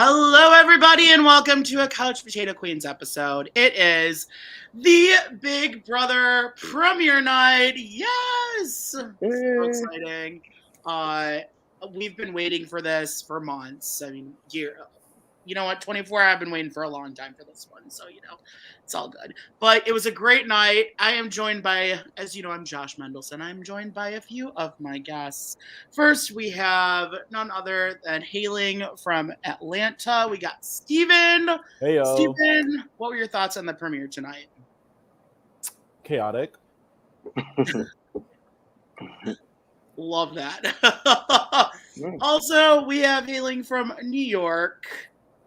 Hello, everybody, and welcome to a Couch Potato Queens episode. It is the Big Brother premiere night. Yes! So exciting. We've been waiting for this for months. I mean, you know what, 24, I've been waiting for a long time for this one, so, it's all good. But it was a great night. I am joined by, as you know, I'm Josh Mendelson. I'm joined by a few of my guests. First, we have none other than hailing from Atlanta. We got Steven. Heyo. Steven, what were your thoughts on the premiere tonight? Chaotic. Love that. Also, we have hailing from New York,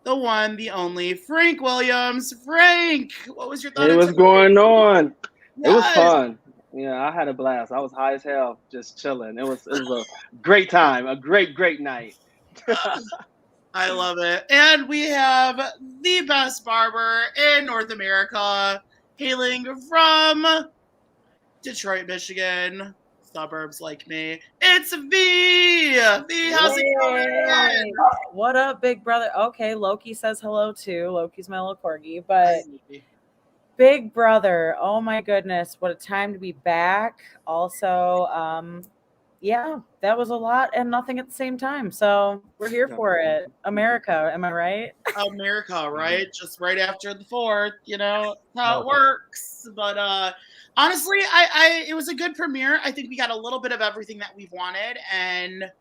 the one, the only, Frank Williams. Frank, what was your thought? Hey, what's going on? Yes. It was fun. Yeah, I had a blast. I was high as hell, just chilling. It was a great time, a great night. I love it. And we have the best barber in North America, hailing from Detroit, Michigan. Suburbs like me. It's V. V, how's it going? What up, Big Brother? Okay, Loki says hello too. Loki's my little corgi, but Big Brother. Oh my goodness, what a time to be back. Also, yeah, that was a lot and nothing at the same time. So we're here for it. America, am I right? America, right? Just right after the 4th, how it works. But honestly, it was a good premiere. I think we got a little bit of everything that we've wanted, and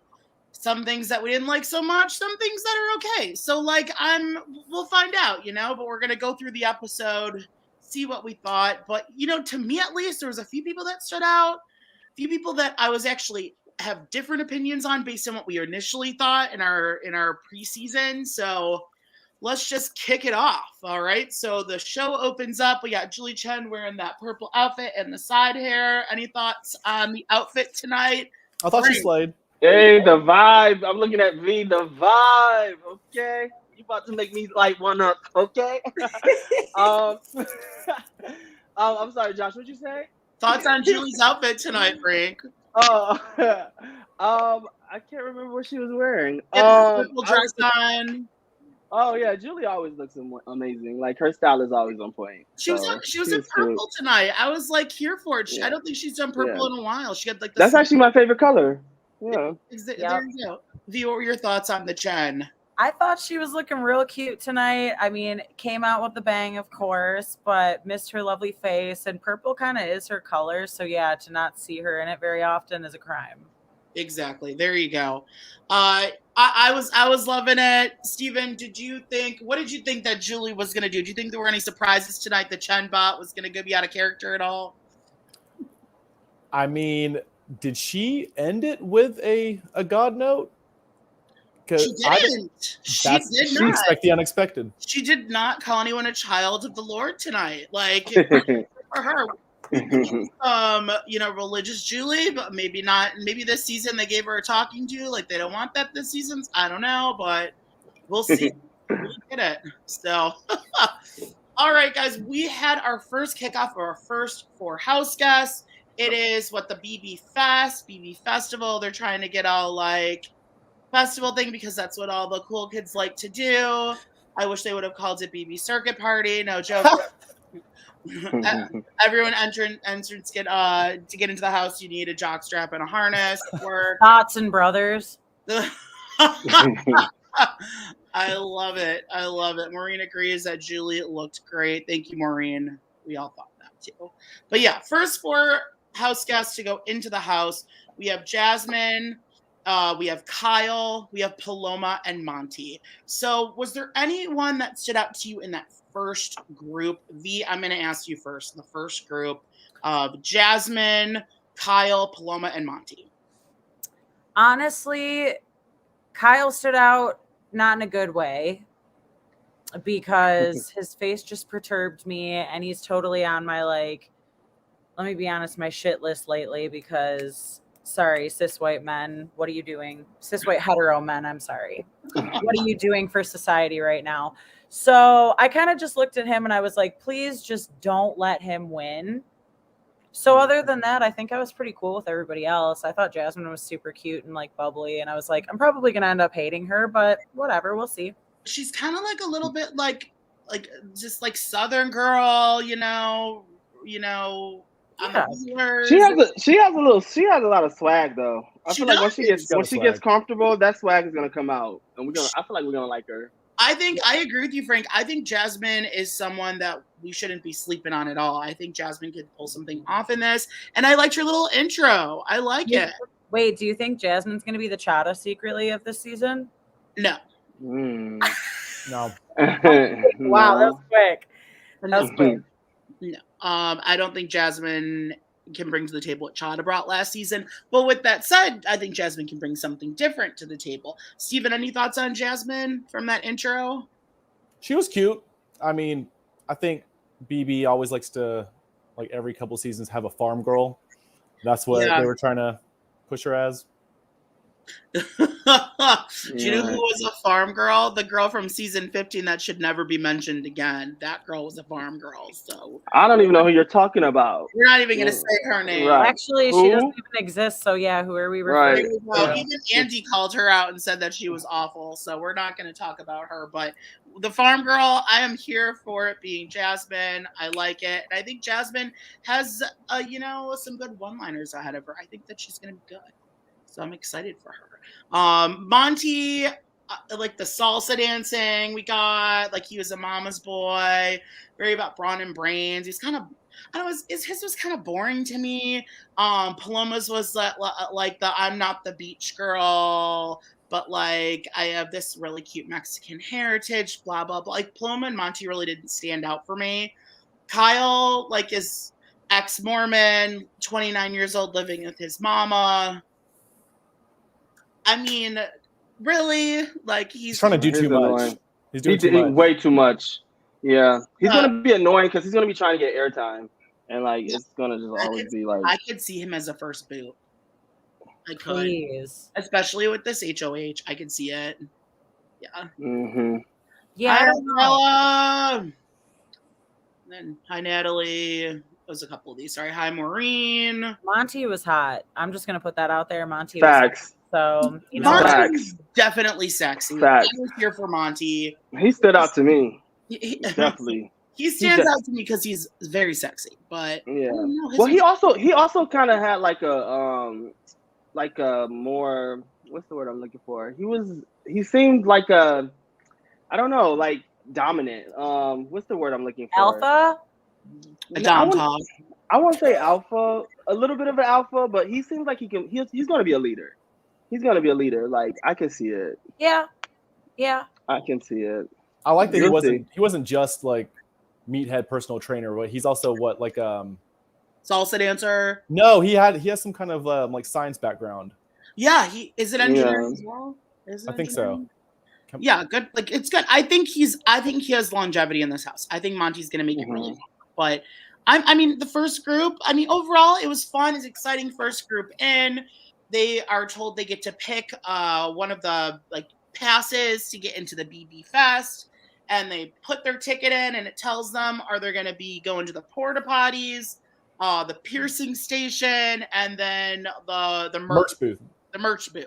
some things that we didn't like so much, some things that are okay. So we'll find out, but we're gonna go through the episode, see what we thought. But to me at least, there was a few people that stood out, a few people that I was actually have different opinions on based on what we initially thought in our preseason. So let's just kick it off. All right. So the show opens up. We got Julie Chen wearing that purple outfit and the side hair. Any thoughts on the outfit tonight? I thought she slayed. Hey, the vibe. I'm looking at V, the vibe. Okay. You about to make me light one up. Okay. I'm sorry, Josh. What'd you say? Thoughts on Julie's outfit tonight, Frank? Oh, I can't remember what she was wearing. Purple dress on. Oh yeah, Julie always looks amazing. Like her style is always on point. She was in purple tonight. I was here for it. Yeah. I don't think she's done purple in a while. She had that's actually my favorite color. Yeah. There you go. V, what were your thoughts on the Chen? I thought she was looking real cute tonight. I mean, came out with the bang, of course, but missed her lovely face. And purple kind of is her color. So yeah, to not see her in it very often is a crime. Exactly. There you go. I was loving it. Steven, what did you think that Julie was going to do? Do you think there were any surprises tonight? The Chen bot was going to be out of character at all? I mean, did she end it with a God note? She didn't. She did not. Expect the unexpected. She did not call anyone a child of the Lord tonight. For her. Religious Julie, but maybe not. Maybe this season they gave her a talking to. They don't want that this season. I don't know, but we'll see. We'll get it. So, all right, guys, we had our first kickoff of our first 4 house guests. It is the BB Festival. They're trying to get all festival thing because that's what all the cool kids like to do. I wish they would have called it BB Circuit Party. No joke. Everyone entrance get to get into the house, you need a jock strap and a harness. Thoughts and brothers. I love it. Maureen agrees that Julie looked great. Thank you, Maureen. We all thought that too. But yeah, first 4 house guests to go into the house. We have Jasmine, we have Kyle, we have Paloma, and Monty. So was there anyone that stood out to you in that first group? V, I'm going to ask you first. The first group of Jasmine, Kyle, Paloma, and Monty. Honestly, Kyle stood out not in a good way because his face just perturbed me, and he's totally on my let me be honest, my shit list lately because sorry, cis white men, what are you doing? Cis white hetero men, I'm sorry. What are you doing for society right now? So I kind of just looked at him and I was like, please just don't let him win. So other than that, I think I was pretty cool with everybody else. I thought Jasmine was super cute and bubbly, and I was like, I'm probably going to end up hating her, but whatever, we'll see. she's kind of like a little bit like just like Southern girl, you know. Yeah. She has a lot of swag though. I feel like once she gets comfortable, that swag is gonna come out, and I feel like we're gonna like her. I agree with you, Frank. I think Jasmine is someone that we shouldn't be sleeping on at all. I think Jasmine could pull something off in this, and I liked your little intro. I like it. Wait, do you think Jasmine's going to be the Chata secretly of this season? No. No. Wow, that was quick. That was quick. No. I don't think Jasmine can bring to the table what Chada brought last season. But with that said, I think Jasmine can bring something different to the table. Steven, any thoughts on Jasmine from that intro? She was cute. I mean, I think BB always likes to, like every couple seasons, have a farm girl. That's what they were trying to push her as. Do you know who was a farm girl? The girl from season 15 that should never be mentioned again. That girl was a farm girl. So I don't even know who you're talking about. We're not even going to say her name. Right. Actually, she doesn't even exist. So yeah, who are we referring to? Well, even Andy called her out and said that she was awful. So we're not going to talk about her. But the farm girl, I am here for it being Jasmine. I like it. And I think Jasmine has, some good one-liners ahead of her. I think that she's going to be good. So I'm excited for her. Monty, like the salsa dancing we got, like he was a mama's boy, very about brawn and brains. He's kind of, I don't know, his was kind of boring to me. Paloma's was like the I'm not the beach girl, but like I have this really cute Mexican heritage, blah, blah, blah. Like Paloma and Monty really didn't stand out for me. Kyle, like, is ex-Mormon, 29 years old, living with his mama. I mean, really? Like he's trying to do too much. He's doing too much. Way too much. Yeah, he's gonna be annoying because he's gonna be trying to get airtime, and like it's gonna just always be like. I could see him as a first boot. I could, please, especially with this HOH. I could see it. Yeah. Mm-hmm. Yeah. Hi, Bella. Then hi, Natalie. There's a couple of these. Sorry. Hi, Maureen. Monty was hot. I'm just gonna put that out there. Monty. Facts. So Monty's definitely sexy. Facts. I was here for Monty. He stood out to me. Definitely. He stands out to me because he's very sexy. But yeah. Well, he also kind of had like a more, what's the word I'm looking for? He seemed like a, I don't know, like dominant. What's the word I'm looking for? Alpha. A dom top. I won't say alpha. A little bit of an alpha, but he seems like he's going to be a leader. He's going to be a leader. Like, I can see it. Yeah. I can see it. I like that he wasn't just like meathead personal trainer, but he's also salsa dancer. No, he has some kind of like science background. Yeah, is it engineering as well? I think so. Yeah, good. Like it's good. I think he has longevity in this house. I think Monty's gonna make it really fun. But I mean the first group, overall it was fun. It's exciting first group in. They are told they get to pick one of the like passes to get into the BB Fest, and they put their ticket in, and it tells them are they going to be going to the porta potties, the piercing station, and then the merch booth. The merch booth,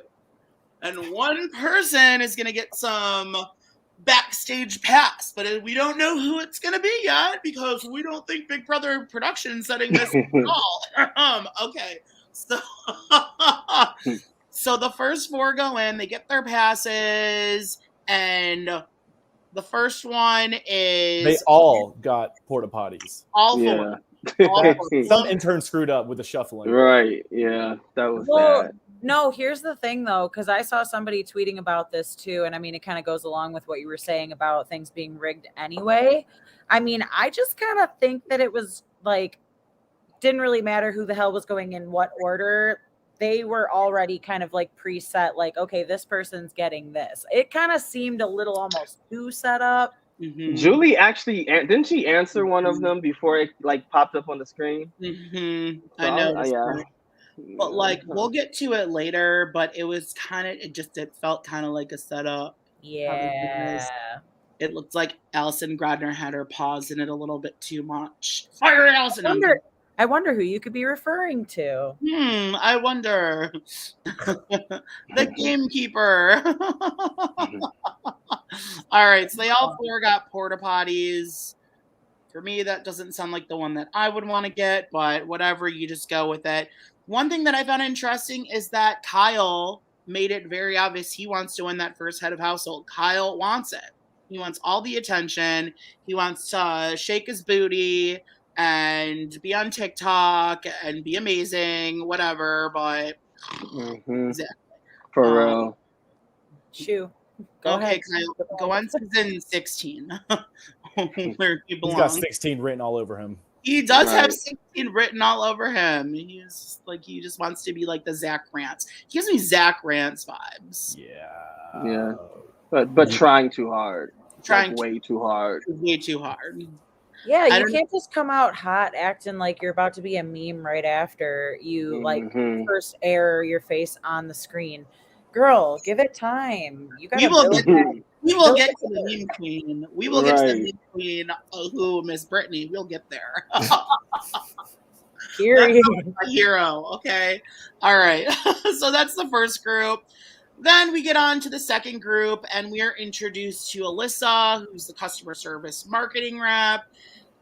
and one person is going to get some backstage pass, but we don't know who it's going to be yet because we don't think Big Brother Productions setting this at all. Okay. So the first four go in, they get their passes, and the first one is they all got porta potties. All four. Some intern screwed up with the shuffling. Right. Yeah. That was bad. No, here's the thing though, because I saw somebody tweeting about this too, and I mean it kind of goes along with what you were saying about things being rigged anyway. I mean, I just kind of think that it was like didn't really matter who the hell was going in what order. They were already kind of like preset, like, okay, this person's getting this. It kind of seemed a little almost too set up. Mm-hmm. Julie actually, didn't she answer one of them before it like popped up on the screen? Mm-hmm. So, I know. Yeah. But like, we'll get to it later, but it was kind of, it felt kind of like a setup. Yeah. It looked like Allison Grodner had her paws in it a little bit too much. Fire Allison! I wonder who you could be referring to. I wonder. The gamekeeper. All right, so they all 4 got porta potties. For me, that doesn't sound like the one that I would want to get, but whatever, you just go with it. One thing that I found interesting is that Kyle made it very obvious he wants to win that first head of household. Kyle wants it. He wants all the attention. He wants to shake his booty and be on TikTok and be amazing, whatever, but exactly. For real. Shoo. Go ahead. Kyle, go on season 16. Where he belongs. He's got 16 written all over him. He does have 16 written all over him. He's like, he just wants to be like the Zach Rants. He gives me Zach Rants vibes. Yeah. But trying too hard. Way too hard. Way too hard. Yeah, you can't just come out hot acting like you're about to be a meme right after you first air your face on the screen. Girl, give it time. You got. We will get to the meme queen. We will get to the meme queen. Who Miss Brittany? We'll get there. Hero. Okay. All right. So that's the first group. Then we get on to the second group, and we are introduced to Alyssa, who's the customer service marketing rep,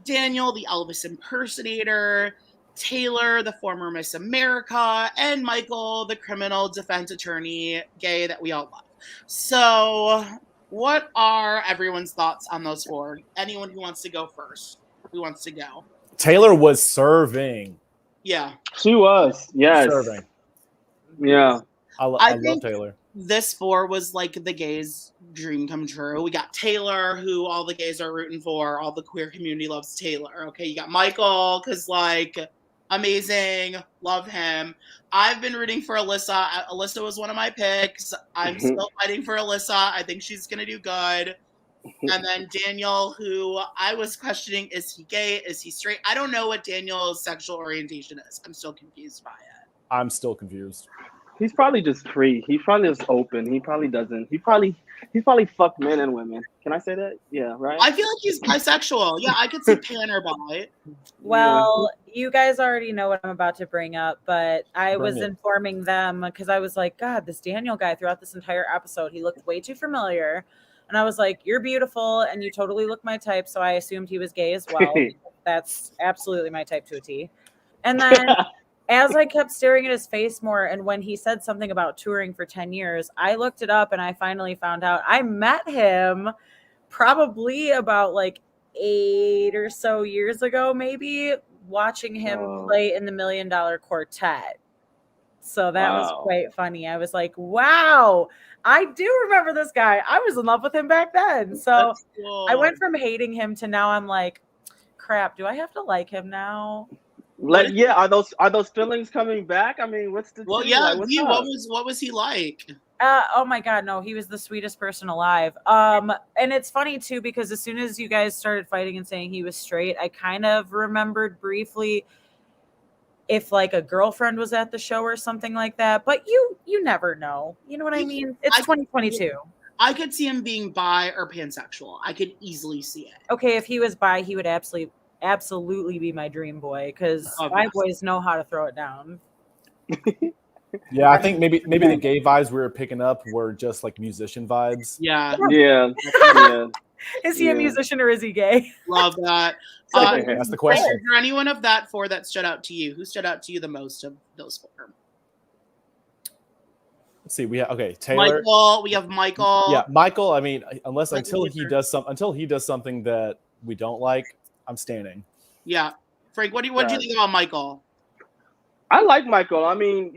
Daniel, the Elvis impersonator, Taylor, the former Miss America, and Michael, the criminal defense attorney, gay that we all love. So, what are everyone's thoughts on those 4? Anyone who wants to go first? Who wants to go? Taylor was serving. Yeah. She was. Yes. Serving. Yeah. I love Taylor. This 4 was like the gays' dream come true. We got Taylor, who all the gays are rooting for. All the queer community loves Taylor. Okay, you got Michael, because like amazing, love him. I've been rooting for Alyssa. Alyssa was one of my picks. I'm still fighting for Alyssa. I think she's gonna do good. And then Daniel, who I was questioning, is he gay? Is he straight? I don't know what Daniel's sexual orientation is. I'm still confused by it. I'm still confused. He's probably just free. He's probably just open. He probably doesn't. He probably fucked men and women. Can I say that? Yeah, right? I feel like he's bisexual. Yeah, I could see pan or bi. Well, you guys already know what I'm about to bring up, but I was informing them because I was like, God, this Daniel guy throughout this entire episode, he looked way too familiar. And I was like, you're beautiful and you totally look my type. So I assumed he was gay as well. That's absolutely my type to a T. And then as I kept staring at his face more, and when he said something about touring for 10 years, I looked it up and I finally found out I met him probably about like 8 or so years ago, maybe, watching him play in the $1 Million Quartet. So that was quite funny. I was like, wow, I do remember this guy. I was in love with him back then. So cool. I went from hating him to now I'm like, crap, do I have to like him now? Like, yeah, are those feelings coming back? I mean, what's the what was he like? Oh my God, no, he was the sweetest person alive. And it's funny too, because as soon as you guys started fighting and saying he was straight, I kind of remembered briefly if like a girlfriend was at the show or something like that. But you never know. You know what I mean? It's 2022. I could see him being bi or pansexual. I could easily see it. Okay, if he was bi, he would absolutely be my dream boy, because my boys know how to throw it down. Yeah, I think maybe the gay vibes we were picking up were just like musician vibes. Yeah. Is he a musician or is he gay? Love that. That's the question. Is there anyone of that 4 that stood out to you? Who stood out to you the most of those 4? Let's see. We have Taylor. Michael. We have Michael. Yeah, Michael. I mean, until he does something that we don't like, I'm standing. Yeah, Frank. What do you think about Michael? I like Michael. I mean,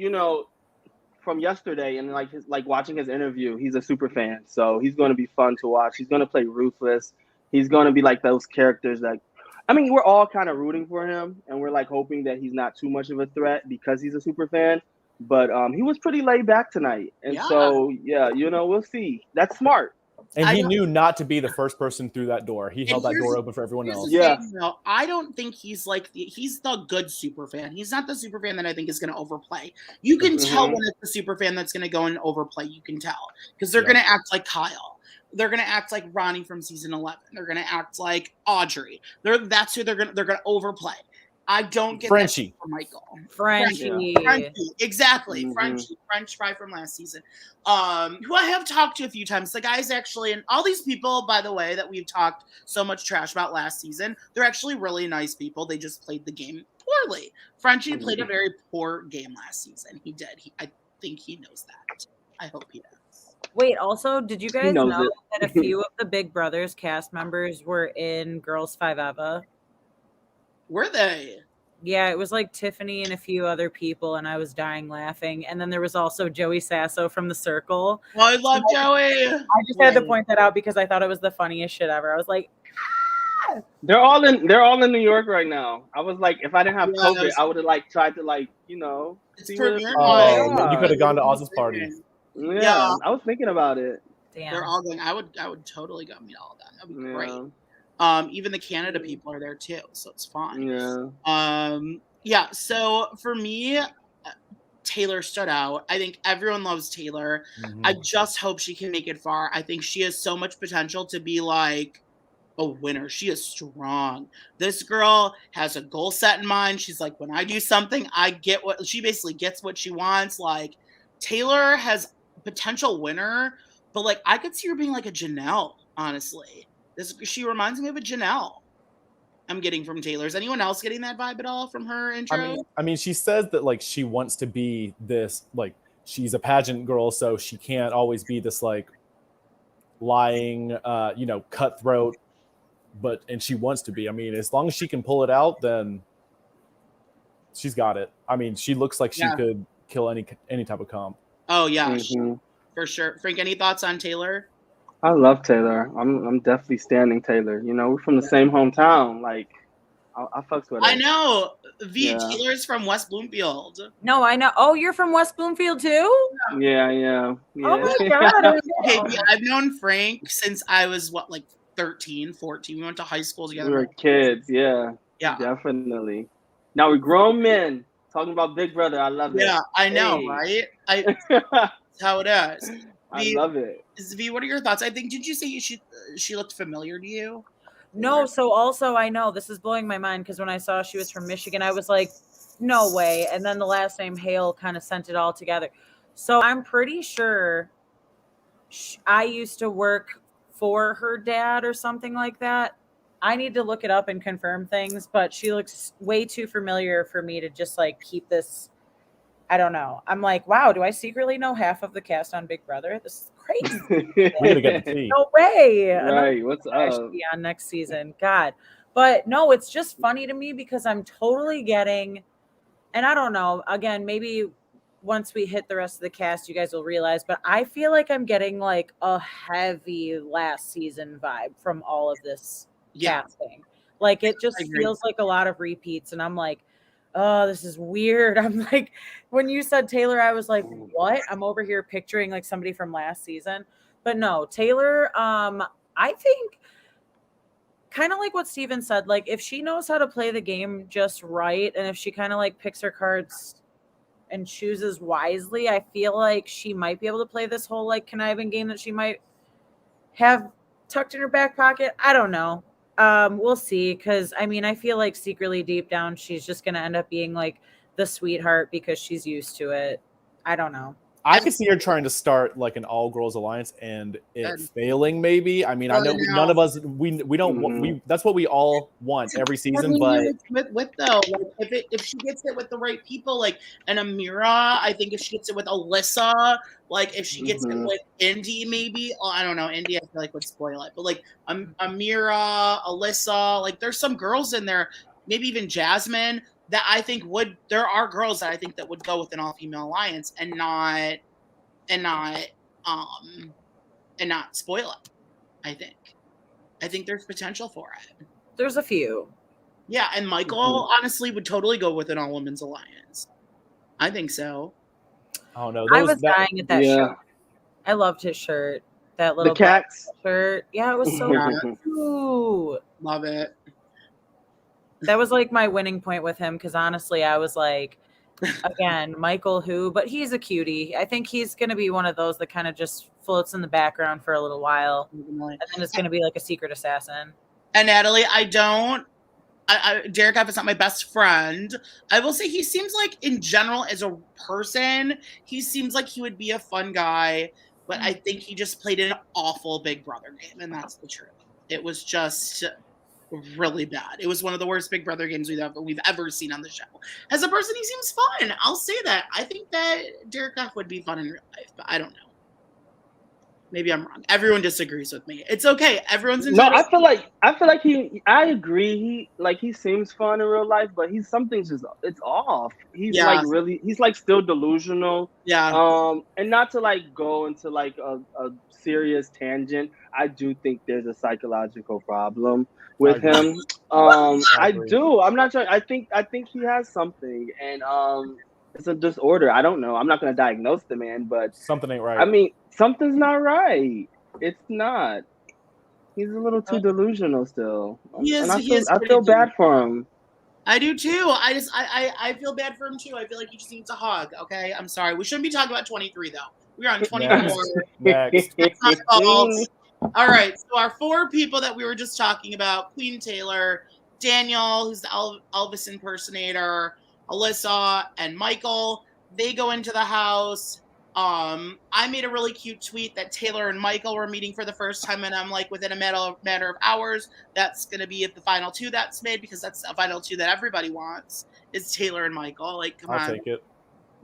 from yesterday and like watching his interview, he's a super fan. So he's going to be fun to watch. He's going to play ruthless. He's going to be like those characters that, I mean, we're all kind of rooting for him, and we're like hoping that he's not too much of a threat because he's a super fan. But he was pretty laid back tonight, and so we'll see. That's smart. And he knew not to be the first person through that door. He held that door open for everyone else. Yeah. I don't think he's he's the good super fan. He's not the super fan that I think is going to overplay. You can tell when it's the super fan that's going to go and overplay. You can tell because they're going to act like Kyle. They're going to act like Ronnie from season 11. They're going to act like Audrey. That's who they're going to overplay. I don't get Frenchie. that for Michael. Frenchie. Exactly. Mm-hmm. Frenchie. French fry from last season. Who I have talked to a few times. The guys actually, and all these people, by the way, that we've talked so much trash about last season, they're actually really nice people. They just played the game poorly. Frenchie played a very poor game last season. He did. I think he knows that. I hope he does. Wait, also, did you guys know it. that a few of the Big Brothers cast members were in Girls 5 Eva? Were they? Yeah, it was like Tiffany and a few other people, and I was dying laughing. And then there was also Joey Sasso from The Circle. Oh, I love Joey. I just had to point that out because I thought it was the funniest shit ever. I was like, ah! They're all in New York right now. I was like, if I didn't have COVID, I would have like tried to like, you know, see what it's like. You could have gone to Oz's party. Yeah, I was thinking about it. Damn. They're all going. I would totally go meet all of them. That'd be great. Even the Canada people are there too, so it's fun. Yeah. So for me, Taylor stood out. I think everyone loves Taylor. I just hope she can make it far. I think she has so much potential to be like a winner. She is strong. This girl has a goal set in mind. She's like, when I do something, I get what she basically gets what she wants. Like Taylor has potential winner, but like I could see her being like a Janelle, honestly. She reminds me of a Janelle. I'm getting from Taylor. Is anyone else getting that vibe at all from her intro? I mean, she says that like she wants to be this, like she's a pageant girl, so she can't always be this like lying, cutthroat. And she wants to be. I mean, as long as she can pull it out, then she's got it. I mean, she looks like she could kill any type of comp. Oh yeah, for sure. Frank, any thoughts on Taylor? I love Taylor. I'm definitely standing Taylor. You know, we're from the same hometown. Like, I fucks with her. I know. Taylor's from West Bloomfield. No, I know. Oh, you're from West Bloomfield too? Yeah. Oh my God. Okay, I've known Frank since I was 13, 14. We went to high school together. We were kids, yeah. Definitely. Now we're grown men talking about Big Brother. I love it. Yeah, I know, right? That's how it is. I love it. V, what are your thoughts? I think, did you say she looked familiar to you? No, so also I know this is blowing my mind because when I saw she was from Michigan, I was like, no way. And then the last name Hale kind of sent it all together. So I'm pretty sure I used to work for her dad or something like that. I need to look it up and confirm things, but she looks way too familiar for me to just like keep this. I don't know. I'm like, wow, do I secretly know half of the cast on Big Brother? This is crazy. No way. Right. What's up? Be on next season. God. But no, it's just funny to me because I'm totally getting, and I don't know, again, maybe once we hit the rest of the cast, you guys will realize, but I feel like I'm getting like a heavy last season vibe from all of this casting. Like it just feels like a lot of repeats. And I'm like, oh, this is weird. I'm like, when you said Taylor, I was like, what? I'm over here picturing like somebody from last season. But no, Taylor, I think kind of like what Steven said, like if she knows how to play the game just right, and if she kind of like picks her cards and chooses wisely, I feel like she might be able to play this whole like conniving game that she might have tucked in her back pocket. I don't know. We'll see. Cause I mean, I feel like secretly deep down, she's just going to end up being like the sweetheart because she's used to it. I don't know. I could see her trying to start like an all girls alliance and it failing. Maybe. I mean, I know none of us. We don't. That's what we all want every season. But with though, like if she gets it with the right people, like an Amira, I think if she gets it with Alyssa, like if she gets it with Indy, maybe. Oh, I don't know. Indy, I feel like would spoil it. But like Amira, Alyssa, like there's some girls in there. Maybe even Jasmine. That I think there are girls that I think that would go with an all-female alliance and not spoil it. I think there's potential for it. There's a few. Yeah, and Michael honestly would totally go with an all-women's alliance. I think so. Oh no, I was dying at that shirt. I loved his shirt. That little cats shirt. Yeah, it was so cute. Love it. That was like my winning point with him because honestly, I was like, again, Michael who, but he's a cutie. I think he's going to be one of those that kind of just floats in the background for a little while. And then it's going to be like a secret assassin. And Natalie, I don't Derek F is not my best friend. I will say he seems like, in general, as a person, he seems like he would be a fun guy, but I think he just played an awful Big Brother game, and that's the truth. It was just really bad. It was one of the worst Big Brother games we've ever seen on the show. As a person, he seems fun. I'll say that. I think that Derek F would be fun in real life, but I don't know. Maybe I'm wrong. Everyone disagrees with me. It's okay. Everyone's No, I feel like I agree. He seems fun in real life, but something's just it's off. He's like still delusional. Yeah. And not to like go into like a serious tangent, I do think there's a psychological problem with him. I do. I'm not sure. I think he has something, and it's a disorder. I don't know. I'm not going to diagnose the man, but something ain't right. I mean, something's not right. It's not. He's a little too delusional still. I feel bad for him. I do too. I feel bad for him too. I feel like he just needs a hug. Okay, I'm sorry. We shouldn't be talking about 23 though. We're on 24. Next. All right. So our 4 people that we were just talking about: Queen Taylor, Daniel, who's the Elvis impersonator, Alyssa, and Michael. They go into the house. I made a really cute tweet that Taylor and Michael were meeting for the first time, and I'm like, within a matter of hours, that's going to be the final 2 that's made, because that's a final 2 that everybody wants, is Taylor and Michael. Like, come on. I'll take it.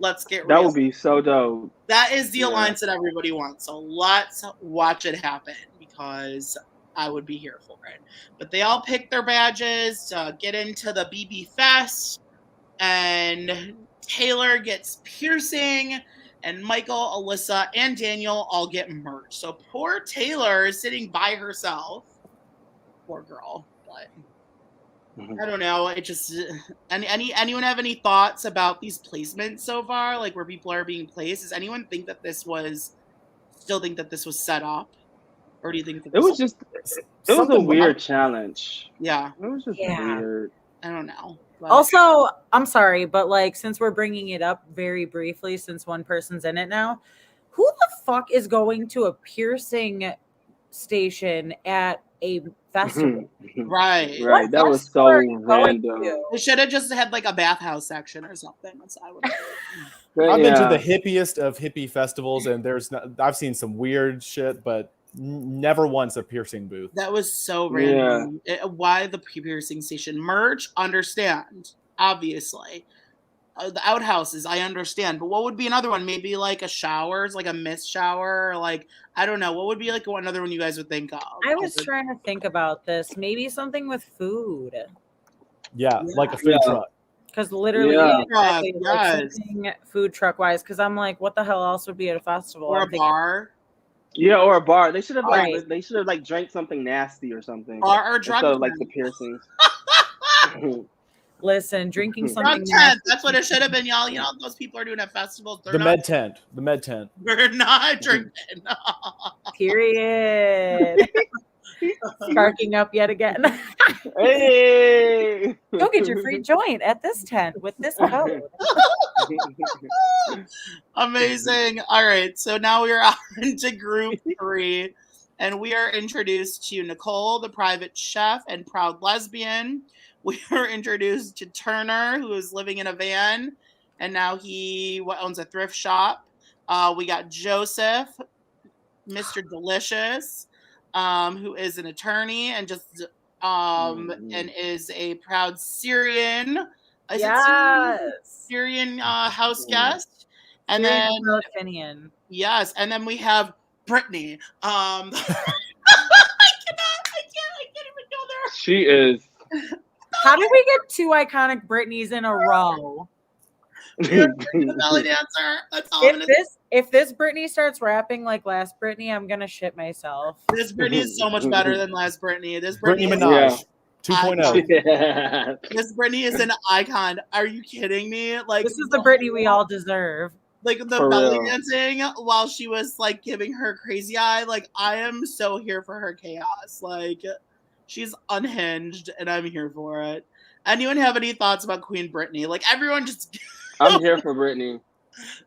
Let's get real. That would be so dope. That is the alliance that everybody wants. So let's watch it happen, because I would be here for it. But they all pick their badges to get into the BB Fest, and Taylor gets piercing, and Michael, Alyssa, and Daniel all get merged. So poor Taylor is sitting by herself. Poor girl. But I don't know. It just anyone have any thoughts about these placements so far? Like, where people are being placed? Does anyone think that this was set up, or do you think that it was a weird challenge? Yeah, it was just weird. I don't know. But also, I'm sorry, but like, since we're bringing it up very briefly, since one person's in it now, who the fuck is going to a piercing station at a festival? Right. That was so random. They should have just had like a bathhouse section or something. I've been to the hippiest of hippie festivals, and I've seen some weird shit, but never once a piercing booth. That was so random. Why the piercing station? Merch, understand, obviously. The outhouses, I understand. But what would be another one? Maybe like a showers, like a mist shower, or like, I don't know. What would be like another one you guys would think of? I was trying to think about this. Maybe something with food. Yeah. Like a food truck. Because literally, something food truck wise. Because I'm like, what the hell else would be at a festival? Or a bar. Yeah, or a bar. They should have drank something nasty or something. Or drug instead of like the piercings. Listen, drinking something nasty. That's what it should have been, y'all. You know, those people are doing at festivals. The med tent. We're not drinking. Period. Sparking up yet again. Hey! Go get your free joint at this tent with this code. Amazing. All right, so now we are on to group 3, and we are introduced to Nicole, the private chef and proud lesbian. We are introduced to Turner, who is living in a van, and now he owns a thrift shop. We got Joseph, Mr. Delicious, who is an attorney and just and is a proud Syrian. Syrian house guest. And then Palestinian. Yes, and then we have Brittany. I can't even go there. She is. How did we get 2 iconic Britneys in a row? The belly dancer. That's all. If this Britney starts rapping like last Britney, I'm gonna shit myself. This Britney is so much better than last Britney. This Britney Minaj 2.0. This Britney is an icon. Are you kidding me? Like, this is the Britney we all deserve. Like the belly dancing while she was like giving her crazy eye. Like, I am so here for her chaos. Like, she's unhinged, and I'm here for it. Anyone have any thoughts about Queen Brittany? Like, everyone just. I'm here for Brittany.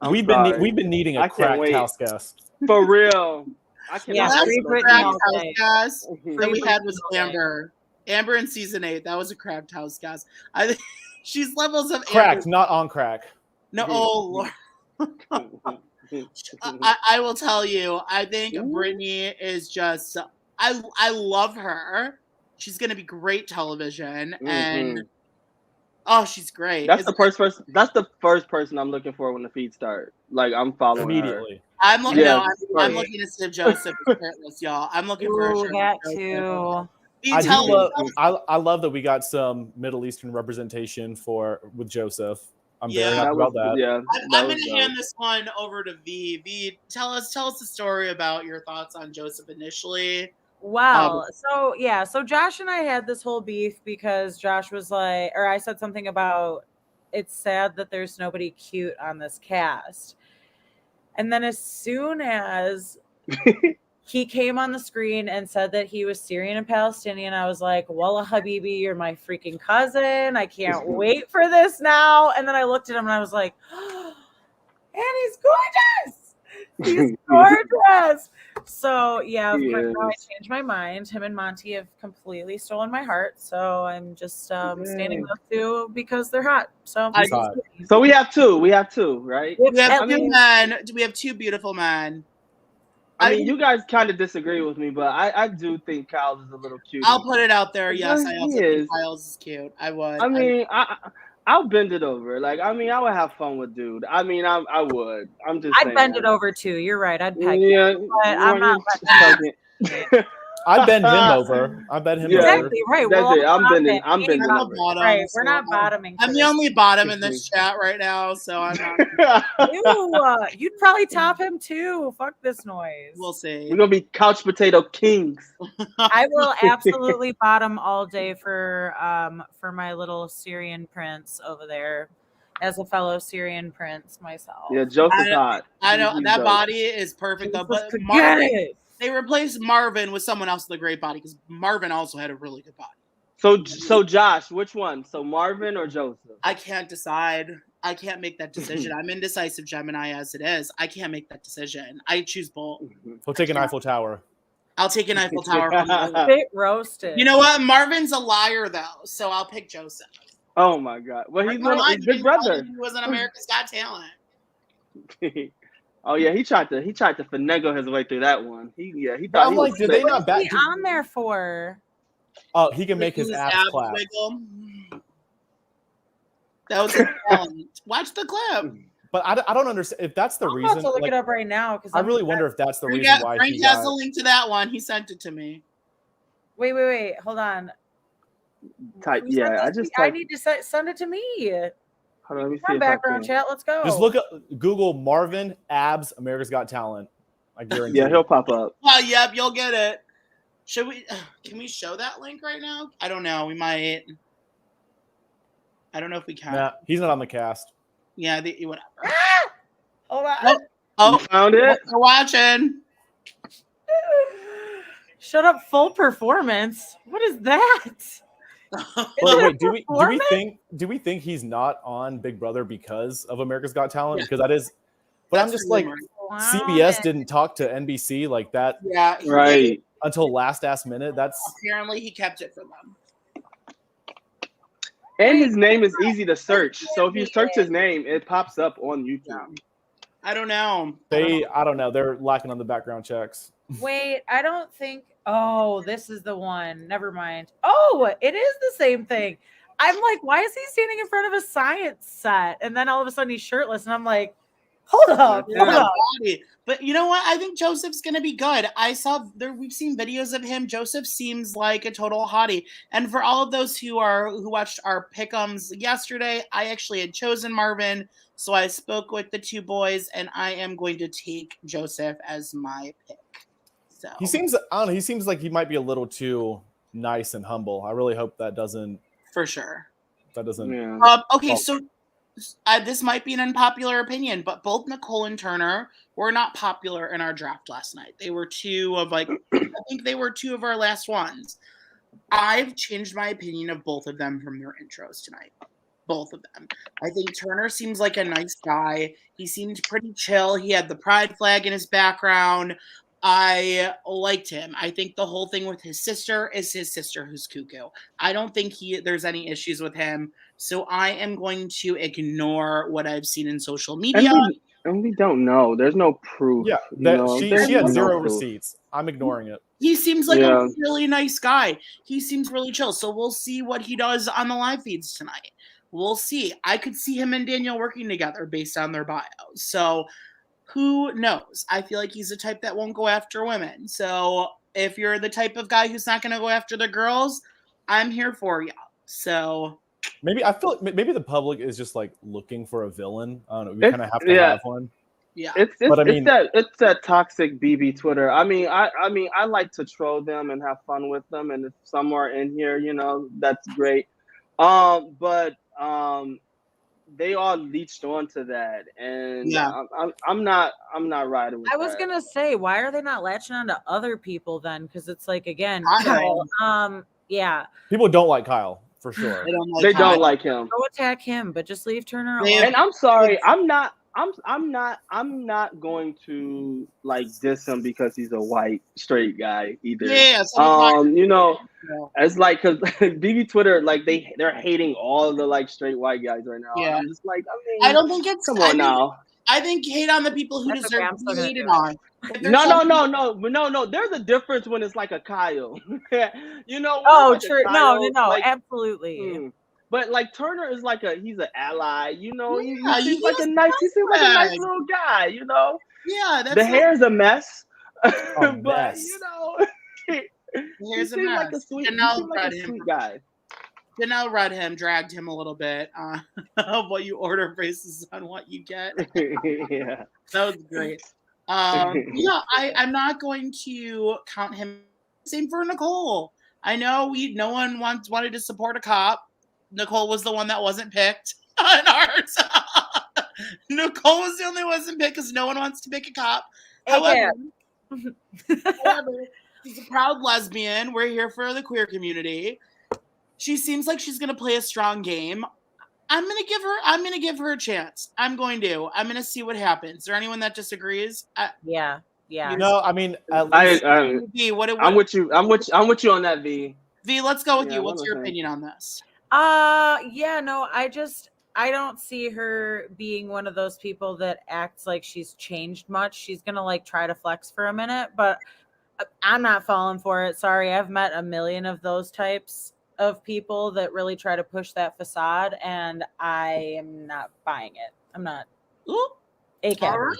We've been needing a cracked house guest. For real. I can't. Last cracked house guest that we had was Amber. Amber in season 8. That was a cracked house, guys. I think she's levels of Cracked, Amber. not on crack. No, oh Lord. I will tell you, I think Brittany is just, I love her. She's going to be great television. And, oh, she's great. That's the first person. That's the first person I'm looking for when the feed start. Like, I'm following Immediately. I'm looking. Yeah, I'm looking to see if Joseph is shirtless, y'all. I'm looking for a shirtless that Joseph. too. I love that we got some Middle Eastern representation with Joseph. I'm very happy about that. Yeah, I'm going to hand this one over to V. V, tell us the story about your thoughts on Joseph initially. Well, so Josh and I had this whole beef because Josh was like, or I said something about it's sad that there's nobody cute on this cast. And then as soon as he came on the screen and said that he was Syrian and Palestinian, I was like, Wallah Habibi, you're my freaking cousin. I can't wait for this now. And then I looked at him and I was like, oh, and he's gorgeous. He's gorgeous. So yeah, now I changed my mind. Him and Monty have completely stolen my heart. So I'm just standing with two because they're hot. So we have two. We have two, right? We have two men. We have two beautiful men. I mean, you guys kind of disagree with me, but I do think Kyle's is a little cute. I'll put it out there. Yes, I also think Kyle's is cute. I would. I mean, I'll bend it over. Like, I mean, I would have fun with dude. I mean, I would. I'm just saying. I'd bend it over too. You're right. I'd peg you. But I'm not I bend him over. I bend him over. Exactly right. That's it. I'm bending over. Right. We're not bottoming. I'm the only bottom in this chat right now, so I'm not. You'd probably top him too. Fuck this noise. We'll see. We're gonna be couch potato kings. I will absolutely bottom all day for my little Syrian prince over there. As a fellow Syrian prince myself. Yeah, Joseph's hot. I know that body is perfect though, but they replaced Marvin with someone else with a great body because Marvin also had a really good body. So Josh, which one? So Marvin or Joseph? I can't decide. I can't make that decision. I'm indecisive Gemini as it is. I can't make that decision. I choose both. We'll take an Eiffel Tower. I'll take an Eiffel Tower. Bit roasted. You know what? Marvin's a liar though, so I'll pick Joseph. Oh my God! Well, he's his big brother. He was on America's Got Talent. Oh yeah, he tried to finagle his way through that one. He thought. I'm like, did they not back? What's he on there for? Oh, he can make his abs clap. Wiggle. That was a talent. Watch the clip. But I don't understand if that's the reason. I'm about to look it up right now because I really wonder if that's the reason why. Frank has a link to that one. He sent it to me. Wait. Hold on. Type. I need to send it to me. Hold on, let me see. Background chat. Let's go. Just look up Google Marvin abs America's Got Talent. I guarantee. Yeah, he'll pop up. Oh, yep, you'll get it. Should we? Can we show that link right now? I don't know. We might. I don't know if we can. Nah, he's not on the cast. Yeah, whatever. Hold on. Oh, found it. We're watching. Shut up! Full performance. What is that? Wait, do we think he's not on Big Brother because of America's Got Talent? Because that is, but I'm just like, CBS didn't talk to NBC like that. Yeah, right. Until last minute. That's apparently he kept it from them. And his name is easy to search, so if you search his name, it pops up on YouTube. I don't know. I don't know. They're lacking on the background checks. Wait, I don't think. Oh, this is the one. Never mind. Oh, it is the same thing. I'm like, why is he standing in front of a science set? And then all of a sudden he's shirtless, and I'm like, hold up. But you know what? I think Joseph's gonna be good. We've seen videos of him. Joseph seems like a total hottie. And for all of those who watched our pick'ems yesterday, I actually had chosen Marvin. So I spoke with the two boys, and I am going to take Joseph as my pick. So he seems, I don't know, he seems like he might be a little too nice and humble. I really hope that doesn't. For sure. That doesn't. Yeah. Okay, so this might be an unpopular opinion, but both Nicole and Turner were not popular in our draft last night. They were I think they were two of our last ones. I've changed my opinion of both of them from their intros tonight. Both of them. I think Turner seems like a nice guy. He seemed pretty chill. He had the pride flag in his background. I liked him. I think the whole thing with his sister is his sister who's cuckoo. I don't think there's any issues with him. So I am going to ignore what I've seen in social media. And we don't know. There's no proof. Yeah, she had zero receipts. I'm ignoring it. He seems like a really nice guy. He seems really chill. So we'll see what he does on the live feeds tonight. We'll see. I could see him and Danielle working together based on their bios. So who knows? I feel like he's the type that won't go after women. So if you're the type of guy who's not going to go after the girls, I'm here for you. So maybe I feel like maybe the public is just like looking for a villain. I don't know. We kind of have to have one. Yeah, it's that toxic BB Twitter. I mean, I like to troll them and have fun with them, and if somewhere in here, that's great. But they all leached onto that, and I'm not riding with that. I was gonna say, why are they not latching on to other people then? Because it's like, again, people don't like Kyle for sure. They don't like him. Go attack him, but just leave Turner alone. And I'm sorry, I'm not going to like diss him because he's a white straight guy either. It's like because BB Twitter, like they're hating all the like straight white guys right now. Yeah. I'm just like, I don't think it's come on now. I think hate on the people who deserve to be hated on. No. There's a difference when it's like a Kyle. Oh, like true. Kyle, no, like, absolutely. But like Turner is like he's an ally, he seems he like a nice little guy, Yeah, that's the hair's a mess. But mess. Here's a mess. Like a sweet guy. Janelle read him, dragged him a little bit of what you order versus on what you get. Yeah. That was great. I'm not going to count him. Same for Nicole. I know no one wanted to support a cop. Nicole was the one that wasn't picked on ours. Nicole was the only one that wasn't picked because no one wants to pick a cop. However, she's a proud lesbian. We're here for the queer community. She seems like she's going to play a strong game. I'm going to give her a chance. I'm going to see what happens. Is there anyone that disagrees? Yeah. I mean, V, I'm with you. I'm with you on that, V. V, let's go with you. What's your opinion on this? I don't see her being one of those people that acts like she's changed much. She's going to like try to flex for a minute, but I'm not falling for it. Sorry. I've met a million of those types of people that really try to push that facade, and I am not buying it. I'm not. All right.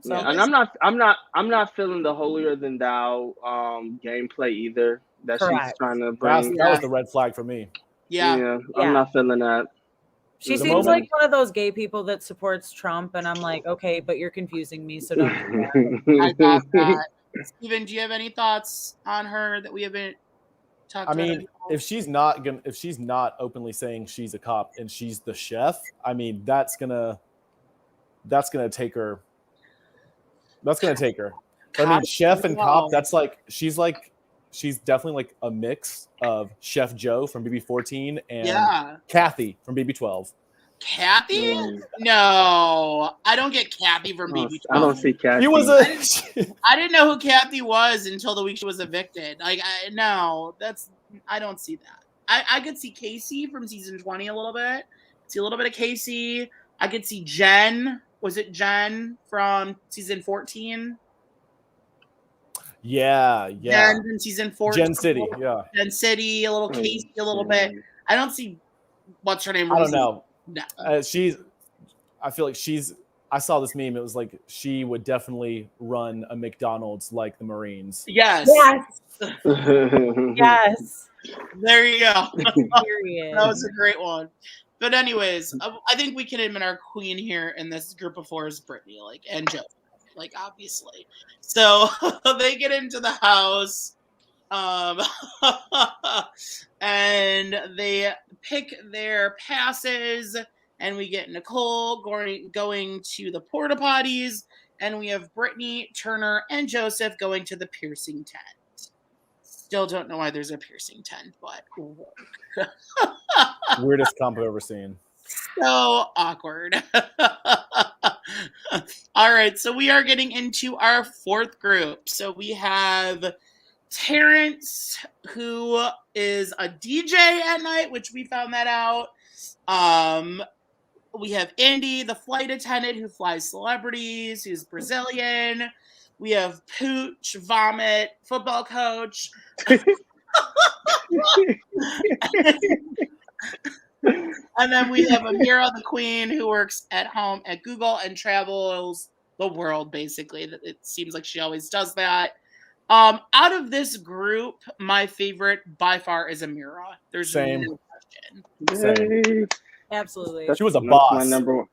So, and I'm not feeling the holier than thou gameplay either that she's trying to bring. That was the red flag for me. Yeah. I'm not feeling that. She seems like one of those gay people that supports Trump, and I'm like, okay, but you're confusing me, so don't do that. I got that. Steven, do you have any thoughts on her that we haven't talked about? I mean, if she's not openly saying she's a cop and she's the chef, I mean, that's gonna take her. That's gonna take her. I mean, chef and cop. That's like she's definitely like a mix of Chef Joe from BB14 and Kathy from BB12. Kathy? No, I don't get Kathy from BB12. I don't see Kathy. I didn't know who Kathy was until the week she was evicted. Like, I don't see that. I could see Casey from season 20 a little bit. See a little bit of Casey. I could see Jen. Was it Jen from season 14? Yeah. Jen from season 14. Jen City, Jen City, a little Casey, a little bit. I don't see what's her name. I don't know. No. I feel like I saw this meme. It was like she would definitely run a McDonald's like the Marines. Yes. Yes. There you go. That was a great one. But anyways, I think we can admit our queen here in this group of four is Brittany, and Joe, obviously. So they get into the house, and they pick their passes, and we get Nicole going to the porta potties, and we have Brittany, Turner, and Joseph going to the piercing tent. Still don't know why there's a piercing tent, but weirdest comp I've ever seen. So awkward. All right, so we are getting into our fourth group. So we have Terrence, who is a DJ at night, which we found that out. We have Andy, the flight attendant who flies celebrities, who's Brazilian. We have Pooch, Vomit, football coach. And then we have Amira, the queen, who works at home at Google and travels the world, basically. It seems like she always does that. Out of this group, my favorite by far is Amira. There's no question. Same. Absolutely. That's, She was a that's boss. my number one.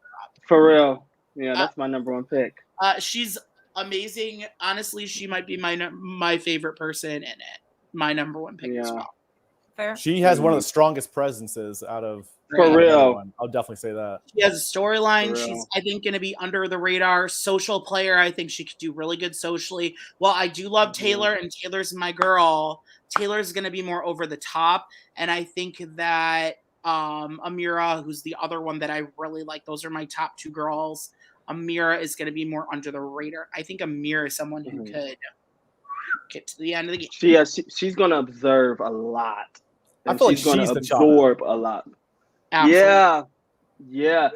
For real. Yeah, that's my number one pick. She's amazing. Honestly, she might be my favorite person in it. My number one pick as well. Fair. She has one of the strongest presences out of For real. everyone. I'll definitely say that. She has a storyline. For She's, real. I think, going to be under the radar. Social player. I think she could do really good socially. Well, I do love Taylor, and Taylor's my girl. Taylor's going to be more over the top, and I think that Amira, who's the other one that I really like, those are my top two girls. Amira is going to be more under the radar. I think Amira is someone who could get to the end of the game. She's going to observe a lot. I feel like she's going to she's the absorb a lot. Absolutely. Yeah.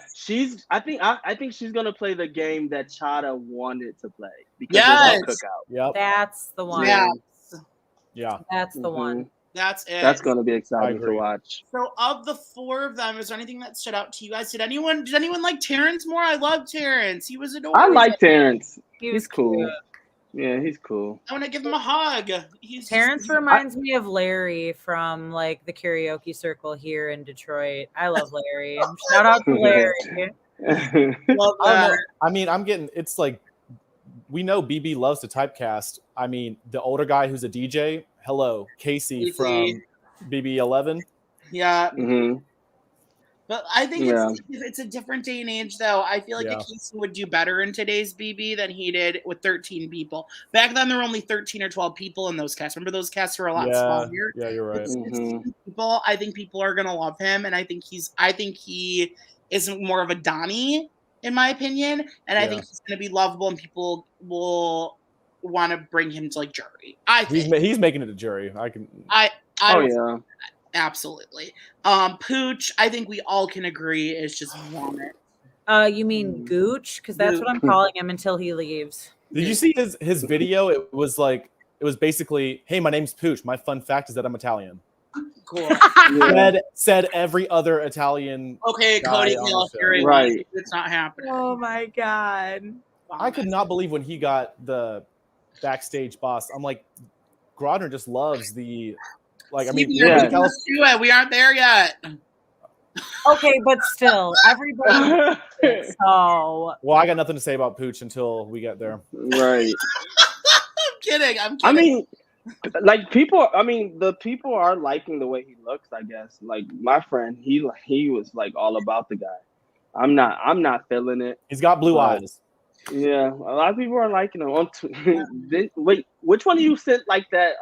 I think she's going to play the game that Chada wanted to play because Yes. of that cookout. Yep. That's the one. Yeah. That's the one. That's it. That's going to be exciting to agree. watch. So, of the four of them, is there anything that stood out to you guys? Did anyone like Terrence more? I love Terrence. He was adorable. I like Terrence. He was He's cool. cute. Yeah, he's cool. I want to give him a hug. Terrence reminds me of Larry from like the karaoke circle here in Detroit. I love Larry. Shout out to Larry. Love that. I mean, it's like we know BB loves to typecast. I mean, the older guy who's a DJ, hello, Casey from BB11. Yeah. Mm-hmm. But I think it's a different day and age, though. I feel like a Casey would do better in today's BB than he did with 13 people. Back then, there were only 13 or 12 people in those casts. Remember, those casts were a lot smaller. Yeah, you're right. People, I think people are gonna love him, and I think he is more of a Donnie, in my opinion. And I think he's gonna be lovable, and people will want to bring him to like jury. I think he's making it a jury. Absolutely. Pooch, I think we all can agree is just vomit. You mean Gooch? Because that's what I'm calling him until he leaves. Did you see his video? It was basically, hey, my name's Pooch. My fun fact is that I'm Italian. Cool. Said every other Italian. Okay, Cody, right? It's not happening. Oh my god! I could not believe when he got the backstage boss. I'm like, Grodner just loves the. Like, I mean, we aren't there yet. Okay, but still, everybody. So. Well, I got nothing to say about Pooch until we get there. Right. I'm kidding. I mean, like people. I mean, the people are liking the way he looks. I guess. Like my friend, he was like all about the guy. I'm not feeling it. He's got blue eyes. Yeah, a lot of people are liking him. Wait, which one of you sent like that?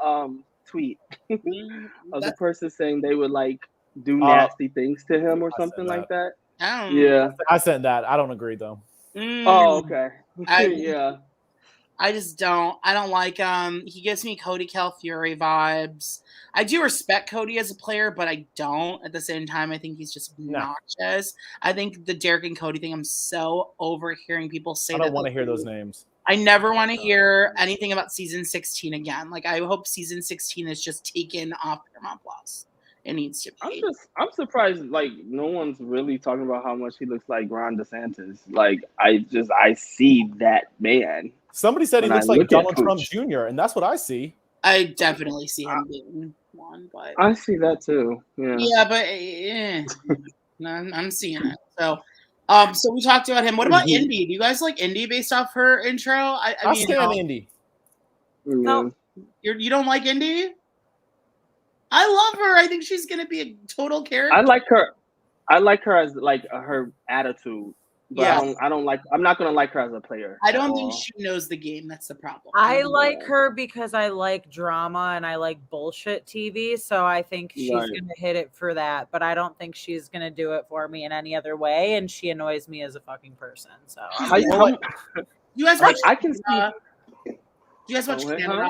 Tweet of the person saying they would like do nasty things to him or something like that. I sent that. I don't agree though. Oh, okay. I just don't. I don't like him. He gives me Cody Calfury vibes. I do respect Cody as a player, but I don't. At the same time, I think he's just obnoxious. I think the Derek and Cody thing, I'm so over hearing people say that. I don't want to hear those names. I never want to hear anything about season 16 again. Like, I hope season 16 is just taken off Paramount Plus. It needs to be. I'm surprised, like, no one's really talking about how much he looks like Ron DeSantis. Like, I see that man. Somebody said he looks like Donald Trump Jr., and that's what I see. I definitely see him being one, but I see that too. Yeah, but no, I'm seeing it. So we talked about him. What about Indy? Do you guys like Indy based off her intro? I mean, stand Indy. No, you don't like Indy? I love her. I think she's gonna be a total character. I like her as like her attitude. But I'm not gonna like her as a player. I don't think she knows the game. That's the problem. I like her because I like drama and I like bullshit TV. So I think she's going to hit it for that. But I don't think she's going to do it for me in any other way. And she annoys me as a fucking person. So you guys watch? I can see. Do you guys watch Canada?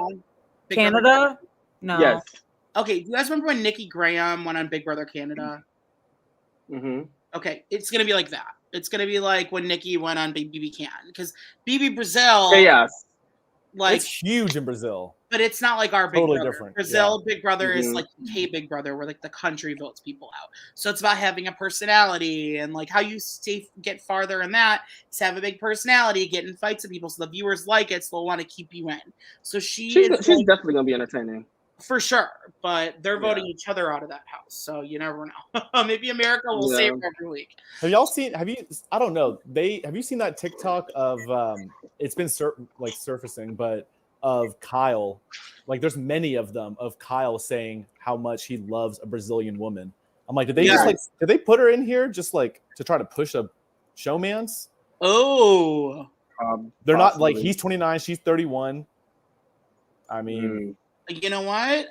Canada? No. Yes. Okay. Do you guys remember when Nikki Graham went on Big Brother Canada? Mm-hmm. Okay, it's gonna be like that. It's gonna be like when Nikki went on BB Can, because BB Brazil, like it's huge in Brazil, but it's not like our Big totally Brother. Different. Brazil Big Brother is like UK Big Brother, where like the country votes people out. So it's about having a personality, and like how you get farther in that is have a big personality, get in fights with people, so the viewers like it, so they'll want to keep you in. So she's definitely gonna be entertaining. For sure, but they're voting each other out of that house, so you never know. Maybe America will save her every week. Have y'all seen? I don't know. Have you seen that TikTok of? It's been surfacing, but of Kyle. Like, there's many of them of Kyle saying how much he loves a Brazilian woman. I'm like, did they put her in here just like to try to push a showmance? Oh, they're not like he's 29, she's 31. I mean. You know what?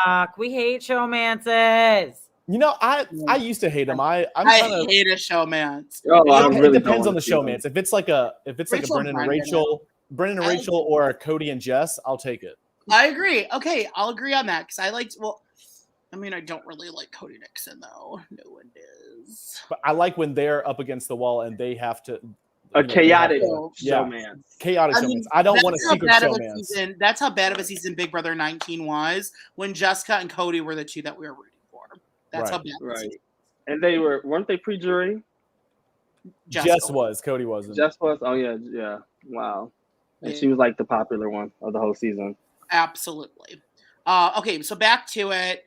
Fuck, we hate showmances. You know, I used to hate him. I hate a showmance. It depends on the showmance. If it's like a Brendan and Rachel, or a Cody and Jess, I'll take it. I agree. Okay, I'll agree on that because I don't really like Cody Nixon though. No one does. But I like when they're up against the wall and they have to. Chaotic showman. Chaotic showman. I don't want a secret showman. That's how bad of a season Big Brother 19 was when Jessica and Cody were the two that we were rooting for. That's how bad. Right. And weren't they pre-jury? Jess was. Cody wasn't. Jess was. Oh yeah. Wow. And she was like the popular one of the whole season. Absolutely. Okay, so back to it.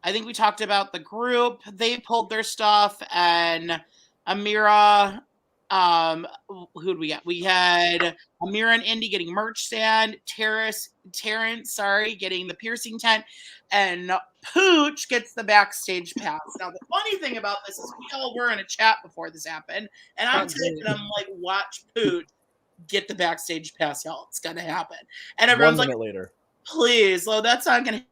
I think we talked about the group. They pulled their stuff, and Amira. Who'd we get? We had Amira and Indy getting merch stand, Terrence, getting the piercing tent, and Pooch gets the backstage pass. Now, the funny thing about this is we all were in a chat before this happened, and I'm telling them, like, watch Pooch get the backstage pass, y'all. It's gonna happen. And everyone's 1 minute later. Please, well, that's not gonna.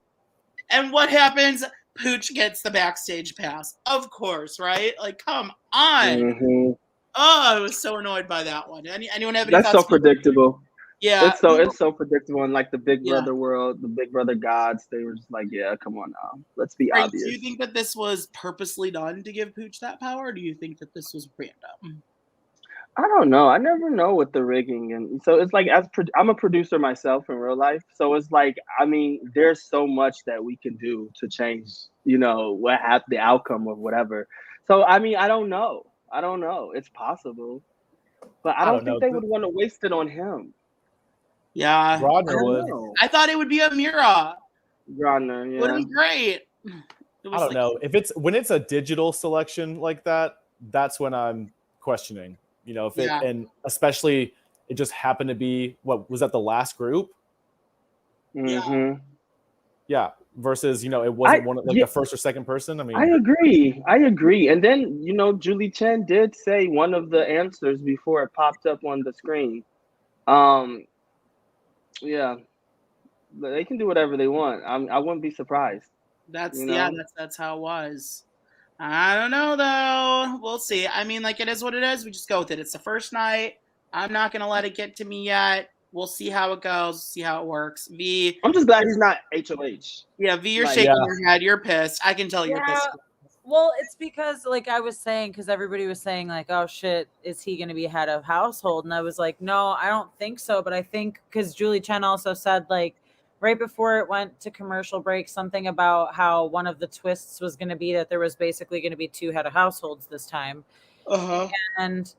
And what happens? Pooch gets the backstage pass. Of course, right? Like, come on. Mm-hmm. Oh, I was so annoyed by that one. Anyone have any thoughts? That's so predictable. Yeah. It's so predictable. And like the Big Brother world, the Big Brother gods, they were just like, yeah, come on now. Let's be obvious. Do you think that this was purposely done to give Pooch that power? Or do you think that this was random? I don't know. I never know with the rigging. And so it's like, I'm a producer myself in real life. So it's like, I mean, there's so much that we can do to change, the outcome of whatever. So, I mean, I don't know. It's possible, but I don't think they would want to waste it on him. Yeah, Rodner would. I thought it would be Amira. Rodner, yeah, would be great. I don't know when it's a digital selection like that. That's when I'm questioning. And especially it just happened to be what was that the last group? Mm-hmm. Yeah. Versus, it wasn't the first or second person. I mean, I agree. And then, Julie Chen did say one of the answers before it popped up on the screen. Yeah, they can do whatever they want. I wouldn't be surprised. That's how it was. I don't know though. We'll see. I mean, like, it is what it is. We just go with it. It's the first night. I'm not gonna let it get to me yet. We'll see how it goes, see how it works. V, I'm just glad he's not HOH. Yeah, V, you're shaking your head. You're pissed. I can tell you're pissed. Well, it's because, like I was saying, because everybody was saying, like, oh, shit, is he going to be head of household? And I was like, no, I don't think so. But I think because Julie Chen also said, like, right before it went to commercial break, something about how one of the twists was going to be that there was basically going to be 2 head of households this time. Uh-huh. And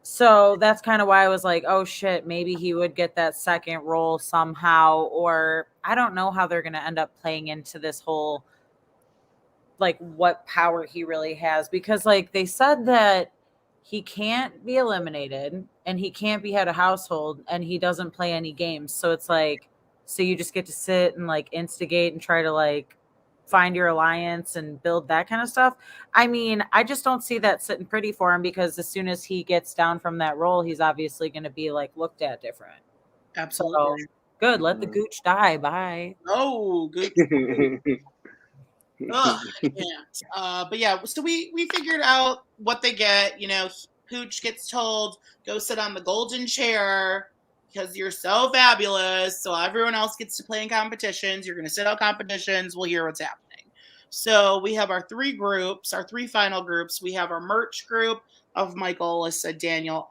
so that's kind of why I was like, oh, shit, maybe he would get that second role somehow. Or I don't know how they're going to end up playing into this whole, like, what power he really has. Because, like, they said that he can't be eliminated and he can't be head of household and he doesn't play any games. So it's like, so you just get to sit and, like, instigate and try to, like, find your alliance and build that kind of stuff. I mean, I just don't see that sitting pretty for him, because as soon as he gets down from that role, he's obviously going to be like looked at different. Absolutely. So, good. Let the gooch die. Bye. Oh, good. Ugh, I can't. But yeah, so we figured out what they get. You know, Pooch gets told, go sit on the golden chair because you're so fabulous. So everyone else gets to play in competitions. You're going to sit out competitions. We'll hear what's happening. So we have our three groups, our three final groups. We have our merch group of Michael, Alyssa, Daniel,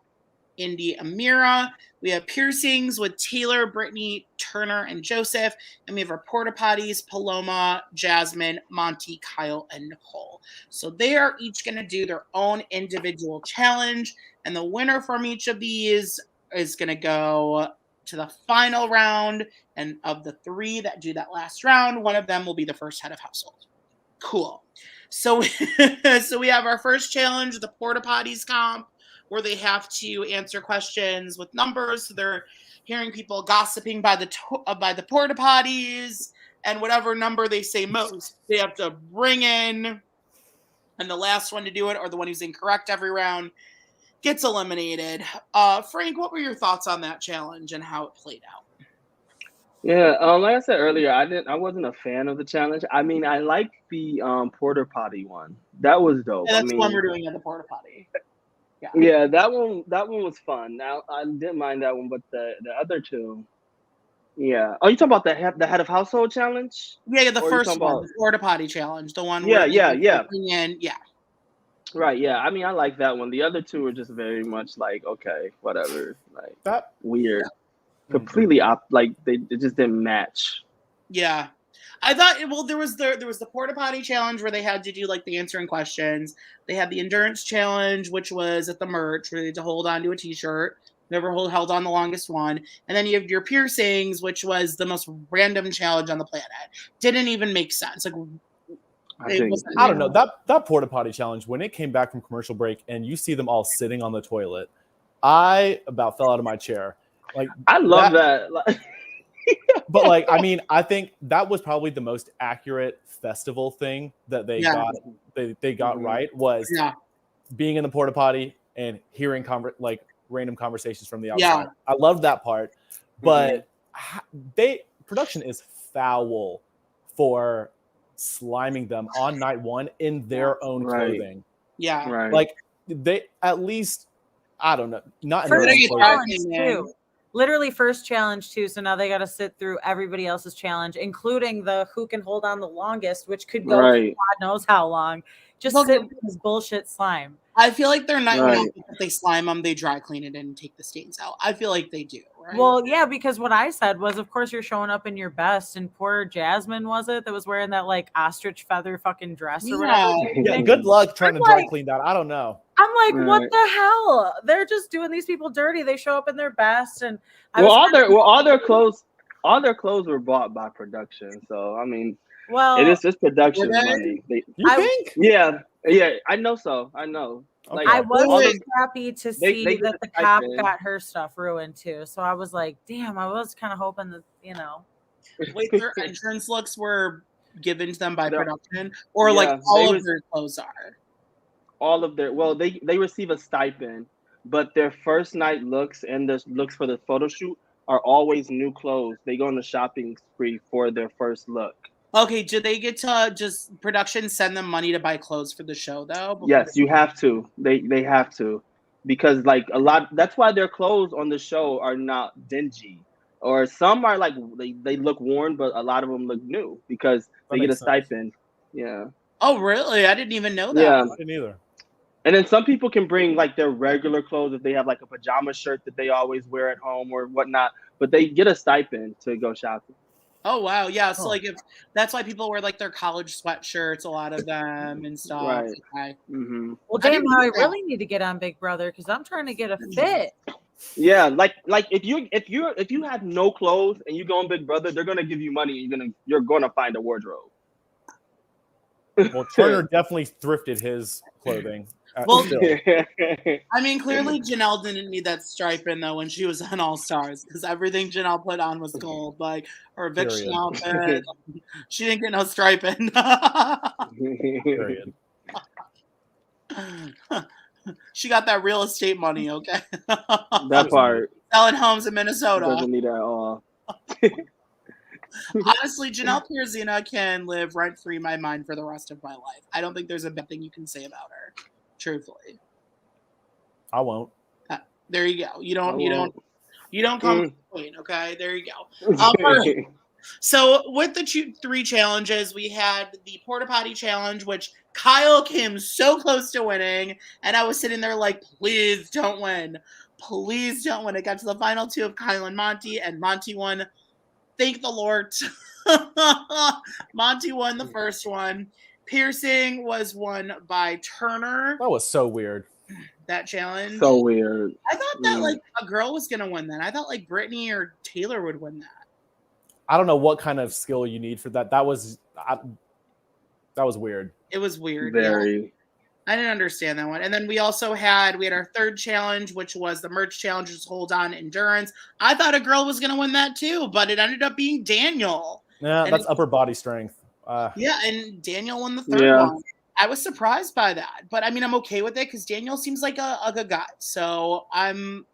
Indy, Amira. We have piercings with Taylor, Brittany, Turner, and Joseph. And we have our porta potties, Paloma, Jasmine, Monty, Kyle, and Nicole. So they are each going to do their own individual challenge. And the winner from each of these is going to go to the final round. And of the three that do that last round, one of them will be the first head of household. Cool. So, so we have our first challenge, the porta potties comp, where they have to answer questions with numbers. So they're hearing people gossiping by the porta potties, and whatever number they say most, they have to bring in. And the last one to do it, or the one who's incorrect every round, gets eliminated. Frank, what were your thoughts on that challenge and how it played out? Yeah, like I said earlier, I wasn't a fan of the challenge. I mean, I liked the porta potty one. That was dope. Yeah, that's I mean, the one we're doing at the porta potty. Yeah, that one was fun. Now I didn't mind that one, but the other two, yeah. Oh, you talking about the head of household challenge? Yeah, the Or you first talking one, about- the porta potty challenge, the one Yeah, where yeah. yeah. Right, yeah. I mean, I like that one. The other two are just very much like, okay, whatever, like That weird, completely like they just didn't match. Yeah. I thought, well, there was the porta potty challenge where they had to do like the answering questions. They had the endurance challenge, which was at the merch, where they had to hold on to a t-shirt. Whoever held on the longest one. And then you have your piercings, which was the most random challenge on the planet. Didn't even make sense. Like, I don't know, that porta potty challenge, when it came back from commercial break and you see them all sitting on the toilet, I about fell out of my chair. Like, I love that. But like, I mean, I think that was probably the most accurate festival thing that they got. They got right, was being in the porta potty and hearing like random conversations from the outside. I love that part, but production is foul for sliming them on night one in their own clothing. Yeah, right. Like, they at least, I don't know, not in First their own challenge clothing. too. Literally first challenge too. So now they got to sit through everybody else's challenge, including the who can hold on the longest, which could go God knows how long. Just sit with this bullshit slime. I feel like they're not. If they slime them, they dry clean it and take the stains out. I feel like they do. Right? Well, yeah, because what I said was, of course, you're showing up in your best, and poor Jasmine, was it, that was wearing that like ostrich feather fucking dress or whatever? Yeah, good luck trying to dry clean that. I don't know. I'm like, what the hell? They're just doing these people dirty. They show up in their best, and all their clothes were bought by production. So I mean, it is just production money. You think? Yeah, I know so. I know. Okay. I was happy to see that the cop got her stuff ruined too. So I was like, damn, I was kind of hoping that, you know. Wait, their entrance looks were given to them by production, or like all of their clothes are? All of their, well, they receive a stipend, but their first night looks and the looks for the photo shoot are always new clothes. They go on the shopping spree for their first look. Okay, do they get to just production send them money to buy clothes for the show though? Yes, you have to. They have to, because like a lot. That's why their clothes on the show are not dingy, or some are like they look worn, but a lot of them look new because they get a stipend. Yeah. Oh really? I didn't even know that. Yeah, I didn't either. And then some people can bring like their regular clothes if they have like a pajama shirt that they always wear at home or whatnot, but they get a stipend to go shopping. Oh wow, yeah. So like, if that's why people wear like their college sweatshirts, a lot of them and stuff. Right. Okay. Mm-hmm. Well, damn, I really need to get on Big Brother because I'm trying to get a fit. Yeah, like if you have no clothes and you go on Big Brother, they're gonna give you money and you're gonna find a wardrobe. Well, Turner definitely thrifted his clothing Well, Still, I mean, clearly Janelle didn't need that stripe in though when she was on All Stars because everything Janelle put on was gold, like her eviction Period. outfit. She didn't get no stripe in. period. She got that real estate money, okay? That part Selling homes in Minnesota. doesn't need that at all. Honestly, Janelle Pierzina can live rent free in my mind for the rest of my life. I don't think there's a bad thing you can say about her, truthfully. I won't. There you go. You don't come clean, okay? There you go. So with the 3 challenges, we had the Porta Potty Challenge, which Kyle came so close to winning, and I was sitting there like, please don't win. Please don't win. It got to the final 2 of Kyle and Monty won. Thank the Lord. Monty won the first one. Piercing was won by Turner. That was so weird. That challenge. So weird. I thought that like a girl was gonna win that. I thought like Brittany or Taylor would win that. I don't know what kind of skill you need for that. That was weird. It was weird. Very. Yeah. I didn't understand that one. And then we had our 3rd challenge, which was the merch challenge, just hold on endurance. I thought a girl was gonna win that too, but it ended up being Daniel. Yeah, and that's upper body strength. Yeah, and Daniel won the 3rd one. I was surprised by that, but I mean, I'm okay with it because Daniel seems like a good guy. So I'm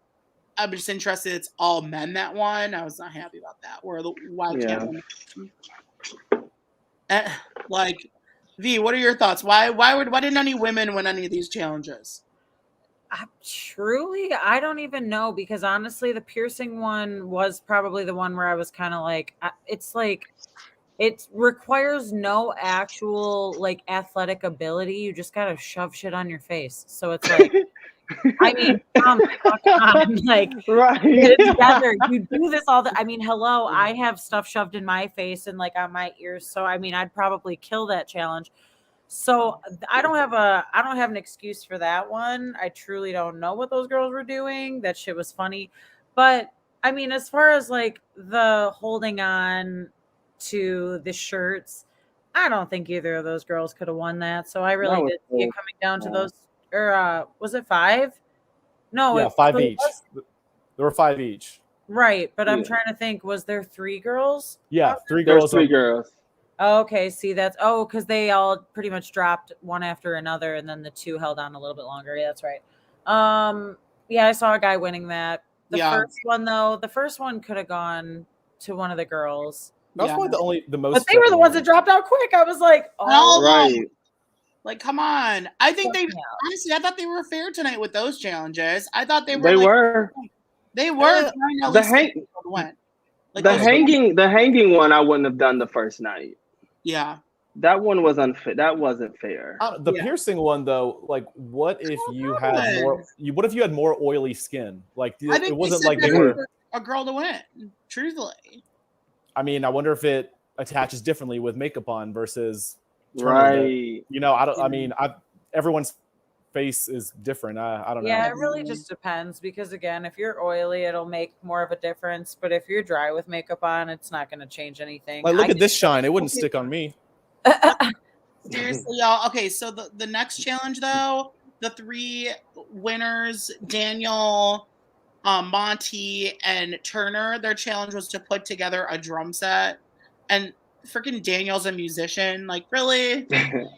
just interested. It's all men that won. I was not happy about that. Where the Wildcat won. Like, V, what are your thoughts? Why didn't any women win any of these challenges? I don't even know, because honestly, the piercing one was probably the one where I was kind of like, it's like, it requires no actual like athletic ability. You just gotta shove shit on your face. So it's like, I mean, come on, like, right. get it together. You do this all the. I mean, hello, I have stuff shoved in my face and like on my ears. So I mean, I'd probably kill that challenge. So I don't have an excuse for that one. I truly don't know what those girls were doing. That shit was funny, but I mean, as far as like the holding on to the shirts, I don't think either of those girls could have won that. So I really did see it coming down to those. Or was it 5? No, yeah, 5 each. There were 5 each. Right, but I'm trying to think. Was there 3 girls? Yeah, 3 girls. 3 girls. Oh, okay, see that's because they all pretty much dropped one after another, and then the 2 held on a little bit longer. Yeah, that's right. Yeah, I saw a guy winning that. The first one could have gone to one of the girls. That's probably the most. But they were the ones that dropped out quick. I was like, oh, right. Like, come on. I think honestly, I thought they were fair tonight with those challenges. I thought they were. They were. The hanging one, I wouldn't have done the first night. Yeah. That one was unfair. That wasn't fair. The piercing one, though, like, what if you had more? What if you had more oily skin? Like, it wasn't like they were a girl to win. Truthfully. I mean, I wonder if it attaches differently with makeup on versus. Right. You know, I don't. I mean, everyone's face is different. I don't know. Yeah, it really just depends, because again, if you're oily, it'll make more of a difference. But if you're dry with makeup on, it's not going to change anything. Like, look at this shine. It wouldn't stick on me. Seriously, y'all. Okay, so the next challenge, though, the 3 winners, Daniel, Monty, and Turner, their challenge was to put together a drum set. And freaking Daniel's a musician. Like, really?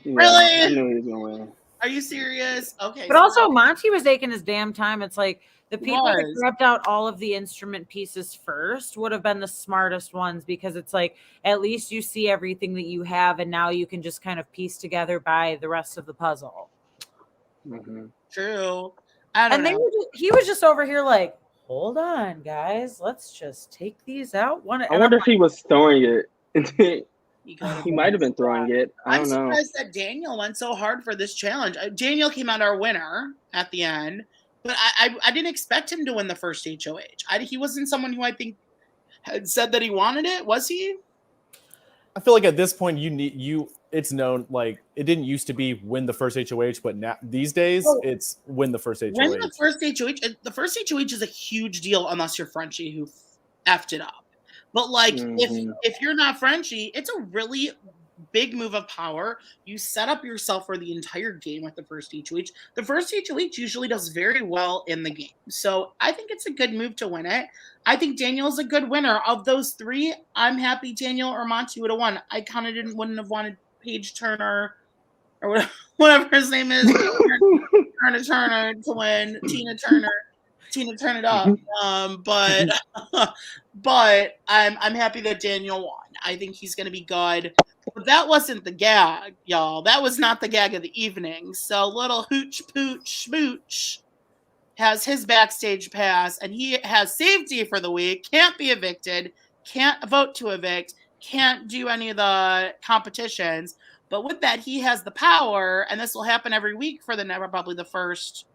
Really? I knew he was gonna win. Are you serious? Okay. But also, Monty was taking his damn time. It's like the people that grabbed out all of the instrument pieces first would have been the smartest ones, because it's like, at least you see everything that you have, and now you can just kind of piece together by the rest of the puzzle. Mm-hmm. True. I don't know. He was just over here like, hold on, guys. Let's just take these out. I wonder if he was throwing it. He might have been throwing it. I'm surprised that Daniel went so hard for this challenge. Daniel came out our winner at the end, but I didn't expect him to win the first HOH. He wasn't someone who I think had said that he wanted it. Was he? I feel like at this point it's known, like, it didn't used to be win the first HOH, but now these days it's win the first HOH. Win the first HOH. The first HOH is a huge deal unless you're Frenchie who effed it up. But like, if you're not Frenchie, it's a really big move of power. You set up yourself for the entire game with the first HOH. The first HOH usually does very well in the game. So I think it's a good move to win it. I think Daniel's a good winner. Of those three, I'm happy Daniel or Monty would have won. I kind of wouldn't have wanted Paige Turner or whatever his name is, Turner to win. Tina turn it up. But I'm happy that Daniel won. I think he's going to be good. But that wasn't the gag, y'all. That was not the gag of the evening. So little Hooch Pooch Smooch has his backstage pass, and he has safety for the week. Can't be evicted. Can't vote to evict. Can't do any of the competitions. But with that, he has the power, and this will happen every week for probably the first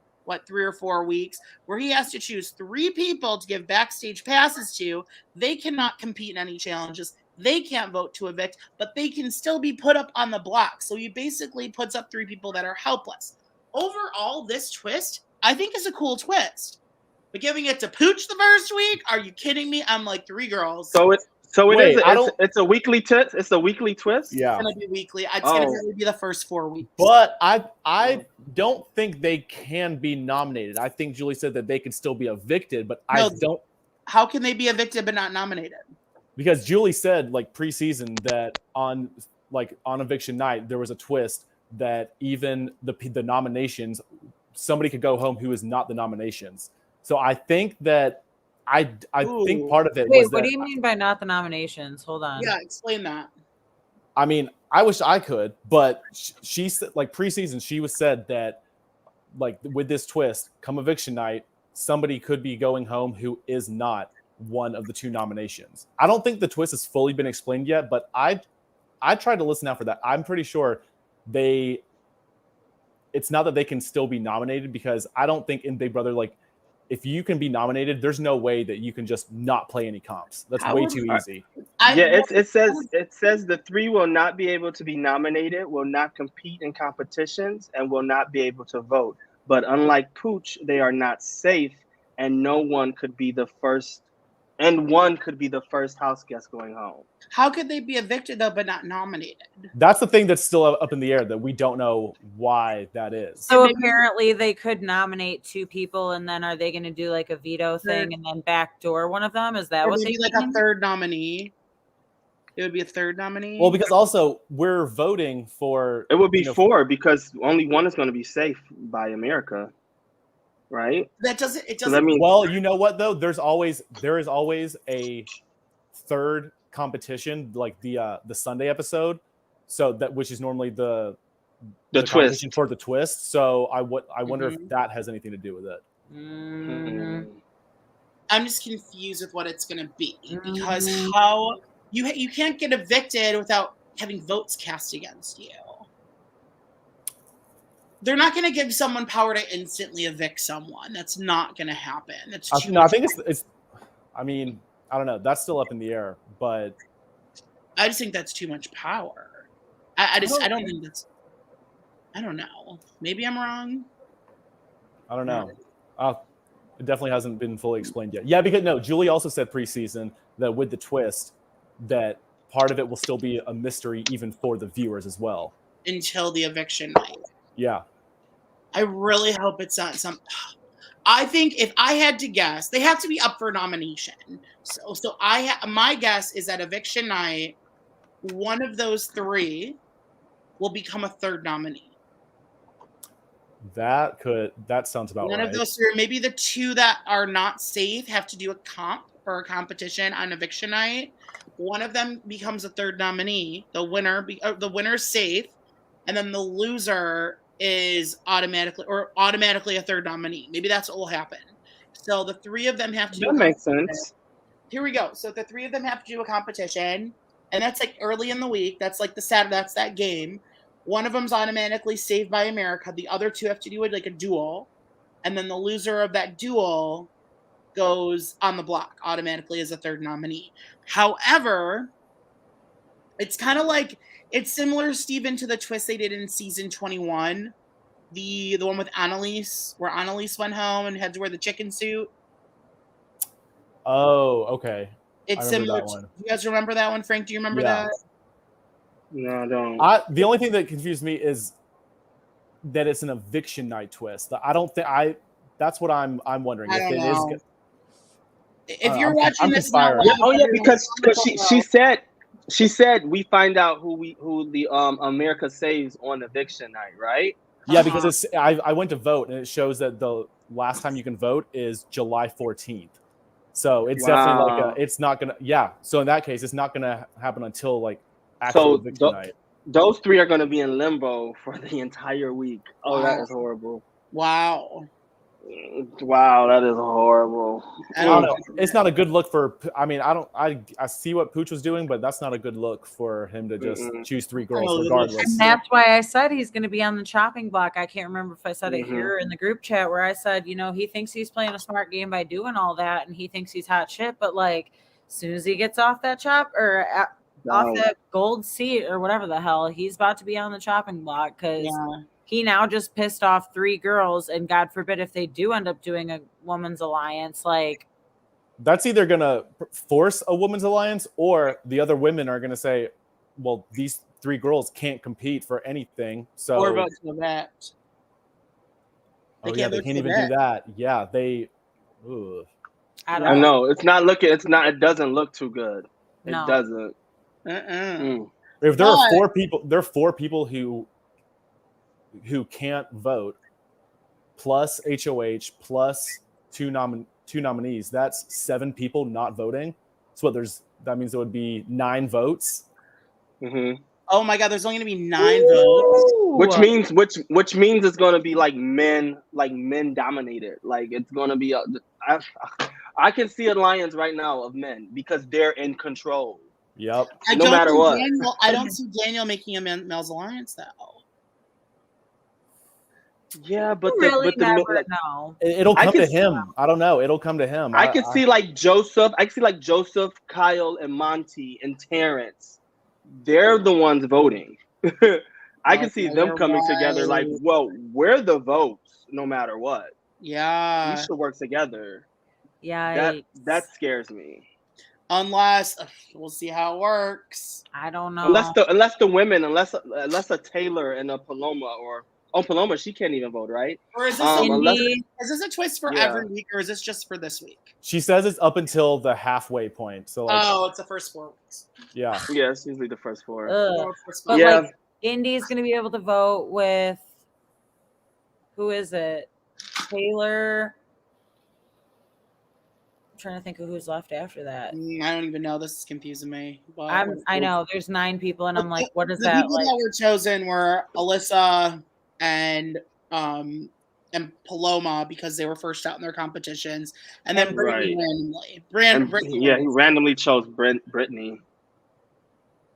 3 or 4 weeks, where he has to choose 3 people to give backstage passes to. They cannot compete in any challenges. They can't vote to evict, but they can still be put up on the block. So he basically puts up 3 people that are helpless. Overall, this twist, I think, is a cool twist. But giving it to Pooch the first week? Are you kidding me? I'm like 3 girls. It's a weekly twist. It's a weekly twist. Yeah, it's gonna be weekly. It's gonna really be the first 4 weeks. But I don't think they can be nominated. I think Julie said that they can still be evicted, but I don't. How can they be evicted but not nominated? Because Julie said preseason that on eviction night there was a twist that even the nominations, somebody could go home who is not the nominations. So I think that. I think part of it was what do you mean by not the nominations? Hold on. Yeah, explain that. I mean, I wish I could, but she said preseason, she was said that with this twist, come eviction night, somebody could be going home who is not one of the 2 nominations. I don't think the twist has fully been explained yet, but I tried to listen out for that. I'm pretty sure it's not that they can still be nominated, because I don't think in Big Brother, if you can be nominated, there's no way that you can just not play any comps. That's way too easy. It says the 3 will not be able to be nominated, will not compete in competitions, and will not be able to vote. But unlike Pooch, they are not safe, and one could be the first house guest going home. How could they be evicted though but not nominated? That's the thing that's still up in the air, that we don't know why that is. So apparently they could nominate 2 people, and then are they going to do a veto thing and then backdoor one of them? Is that what they do? A third nominee? It would be a third nominee. Well, because also we're voting for. It would be 4 because only one is going to be safe by America, right? That doesn't. It doesn't. So that means, well, you know what though? There is always a third competition, the Sunday episode, so that which is normally the twist for the twist. So I wonder if that has anything to do with it. I'm just confused with what it's going to be, because how you can't get evicted without having votes cast against you. They're not going to give someone power to instantly evict someone. That's not going to happen. That's too much. I think it's. I mean, I don't know. That's still up in the air, but I just think that's too much power. I don't think that's. I don't know. Maybe I'm wrong. I don't know. It definitely hasn't been fully explained yet. Yeah, because Julie also said preseason that with the twist, that part of it will still be a mystery even for the viewers as well. Until the eviction night. Yeah. I really hope it's not some. I think if I had to guess, they have to be up for nomination. So my guess is that eviction night, one of those 3 will become a third nominee. That sounds about right. One of those 3, maybe the 2 that are not safe have to do a comp or a competition on eviction night. One of them becomes a third nominee. The winner's safe, and then the loser is automatically a third nominee. Maybe that's what will happen. So the 3 of them have to. That makes sense. Here we go. So the 3 of them have to do a competition, and that's early in the week. That's the Saturday. That's that game. One of them's automatically saved by America. The other 2 have to do a duel, and then the loser of that duel goes on the block automatically as a third nominee. However, it's kind of it's similar, Steven, to the twist they did in season 21, the one with Annalise, where Annalise went home and had to wear the chicken suit. Oh, okay. It's similar. You guys remember that one, Frank? Do you remember that? No, I don't. The only thing that confused me is that it's an eviction night twist. I don't think That's what I'm wondering. I If don't it know. is. If you're I'm watching this now, conspiring. Yeah, because she said we find out who the America saves on eviction night, right? Yeah, because I went to vote and it shows that the last time you can vote is July 14th. So it's definitely like it's not gonna. Yeah. So in that case, it's not gonna happen until like actual eviction night. Those three are gonna be in limbo for the entire week. Oh, Wow. that is horrible. Wow. Wow, that is horrible. I don't know. It's not a good look for. I mean, I see what Pooch was doing, but that's not a good look for him to just choose three girls regardless. And that's why I said he's going to be on the chopping block. I can't remember if I said it here in the group chat where I said, you know, he thinks he's playing a smart game by doing all that, and he thinks he's hot shit. But like, as soon as he gets off that off that gold seat or whatever the hell, he's about to be on the chopping block because. Yeah. He now just pissed off three girls, and God forbid if they do end up doing a women's alliance, like that's either gonna force a women's alliance, or the other women are gonna say, "Well, these three girls can't compete for anything." So, or about to that. They can't even do that. Yeah, they. Ugh. I know it's not looking. It's not. It doesn't look too good. No. It doesn't. If there are four people who can't vote, plus HOH, plus two nominees. That's 7 people not voting. So that means there would be 9 votes. Mm-hmm. Oh my God, there's only going to be 9 votes. Which means it's going to be like men dominated. Like it's going to be I can see alliance right now of men because they're in control. Yep. No matter what. I don't see Daniel making a male's alliance though. Yeah, but know. It'll come to him. I don't know. It'll come to him. I can see like Joseph. I can see like Joseph, Kyle, and Monty and Terrence. They're the ones voting. I can see them coming together. Like, well, we're the votes, no matter what. Yeah, we should work together. Yeah, that scares me. Unless we'll see how it works. I don't know. Unless a Taylor and a Paloma or. Oh, Paloma, she can't even vote, right? Or is this a twist for every week, or is this just for this week? She says it's up until the halfway point. So it's the first 4 weeks. Yeah. Yeah, it's usually the first 4. But like, Indy's going to be able to vote with who is it? Taylor. I'm trying to think of who's left after that. I don't even know. This is confusing me. But I know there's 9 people, and I'm like, what is the that? People that were chosen were Alyssa and Paloma because they were first out in their competitions, and then Brittany randomly. He randomly chose Brittany.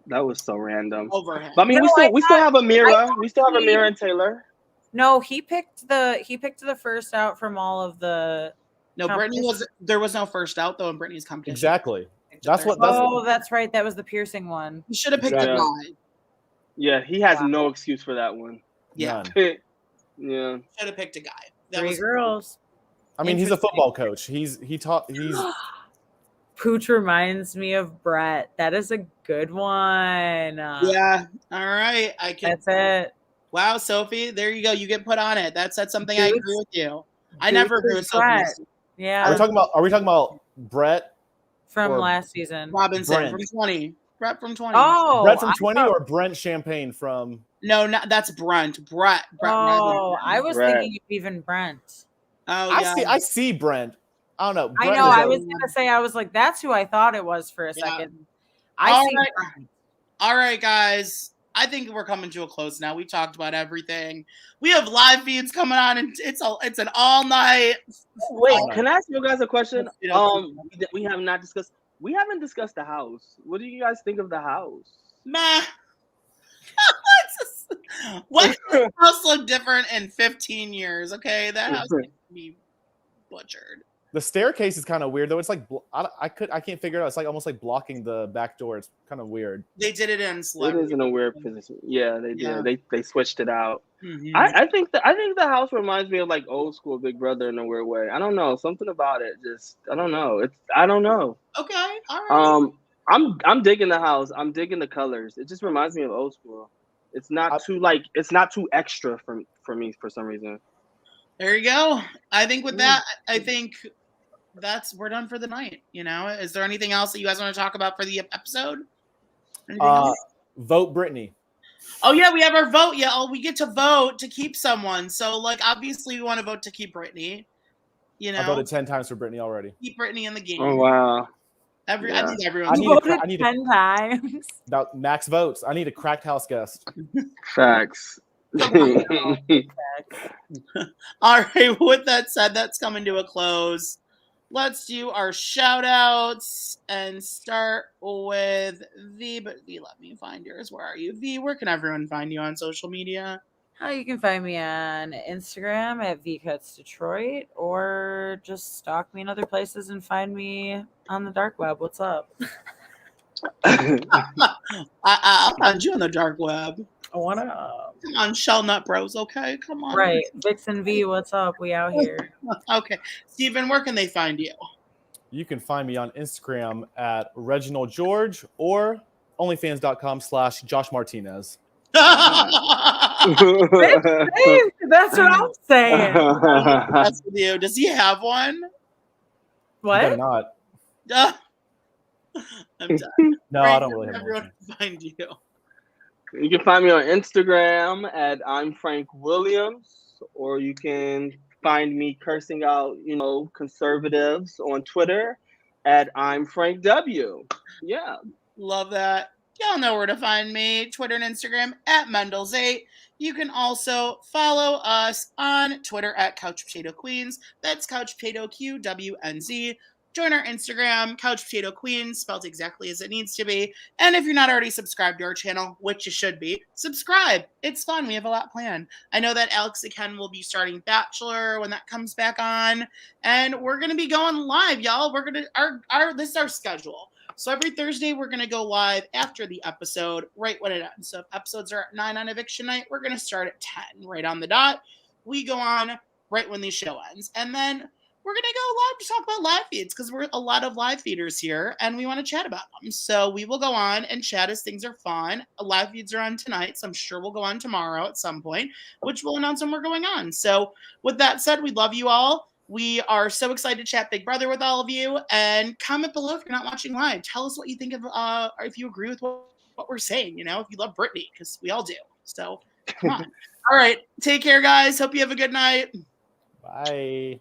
That was so random. Over him. But, I mean, we still have Amira. We still have Amira and Taylor. No, he picked the first out from all of the. No, Brittany there was no first out though in Brittany's competition. Exactly. That's right. That was the piercing one. You should have picked a guy. Yeah, he has no excuse for that one. Yeah. Yeah. Should have picked a guy. 3 girls. I mean, he's a football coach. He's Pooch reminds me of Brett. That is a good one. Yeah. All right. That's it. Wow, Sophie. There you go. You get put on it. That's something I agree with you. I never agree with Sophie. Yeah. Are we talking about Brett from last season? Robinson Brent? from 20. Brett from 20. Oh, Brett from 20 or Brent Champagne from? No, that's Brent. Brett. I was thinking of even Brent. Oh, yeah. I see Brent. I don't know. I know. I was gonna say. I was like, that's who I thought it was for a second. All right, guys. I think we're coming to a close now. We talked about everything. We have live feeds coming on, and it's an all night. Wait, can I ask you guys a question? We have not discussed. We haven't discussed the house. What do you guys think of the house? Meh. What does the house look different in 15 years? Okay, that house can be butchered. The staircase is kind of weird though. It's like I can't figure it out. It's like almost like blocking the back door. It's kind of weird. They did it in It is in a weird position. Yeah, they did. They switched it out. Mm-hmm. I think the house reminds me of like old school Big Brother in a weird way. I don't know, something about it. Just I don't know. I don't know. Okay, all right. I'm digging the house. I'm digging the colors. It just reminds me of old school. It's not too extra for me for some reason. There you go. I think with that, I think we're done for the night. You know, is there anything else that you guys want to talk about for the episode? Anything else? Vote Britney. Oh yeah, we have our vote. Yeah, we get to vote to keep someone. So like, obviously, we want to vote to keep Britney. You know, I voted 10 times for Britney already. Keep Britney in the game. Oh wow. I think everyone. I voted 10 times. Max votes. I need a cracked house guest. Facts. All right. With that said, that's coming to a close. Let's do our shout outs and start with V. But V, let me find yours. Where are you? V, where can everyone find you on social media? You can find me on Instagram at VCutsDetroit, or just stalk me in other places and find me on the dark web. What's up? I'll find you on the dark web. What up? Come on, Shellnut Bros, okay? Come on. Right. Vixen V, what's up? We out here. Okay. Steven, where can they find you? You can find me on Instagram at Reginald George or onlyfans.com/Josh Martinez. That's what I'm saying. That's with you. Does he have one? What? Not. I'm done. No, I don't really have one. Everyone can find you. You can find me on Instagram at I'm Frank Williams, or you can find me cursing out, conservatives on Twitter at I'm Frank W. Yeah. Love that. Y'all know where to find me. Twitter and Instagram at Mendels8. You can also follow us on Twitter at Couch Potato Queens. That's Couch Potato QWNZ. Join our Instagram, Couch Potato Queens, spelled exactly as it needs to be. And if you're not already subscribed to our channel, which you should be, subscribe. It's fun. We have a lot planned. I know that Alex Ken will be starting Bachelor when that comes back on. And we're going to be going live, y'all. We're going to, this is our schedule. So every Thursday, we're going to go live after the episode, right when it ends. So if episodes are at 9 on eviction night, we're going to start at 10, right on the dot. We go on right when the show ends. And then we're going to go live to talk about live feeds, because we're a lot of live feeders here, and we want to chat about them. So we will go on and chat as things are fun. Live feeds are on tonight, so I'm sure we'll go on tomorrow at some point, which we'll announce when we're going on. So with that said, we love you all. We are so excited to chat Big Brother with all of you, and comment below if you're not watching live. Tell us what you think of, or if you agree with what we're saying, if you love Britney, because we all do. So come on. All right. Take care, guys. Hope you have a good night. Bye.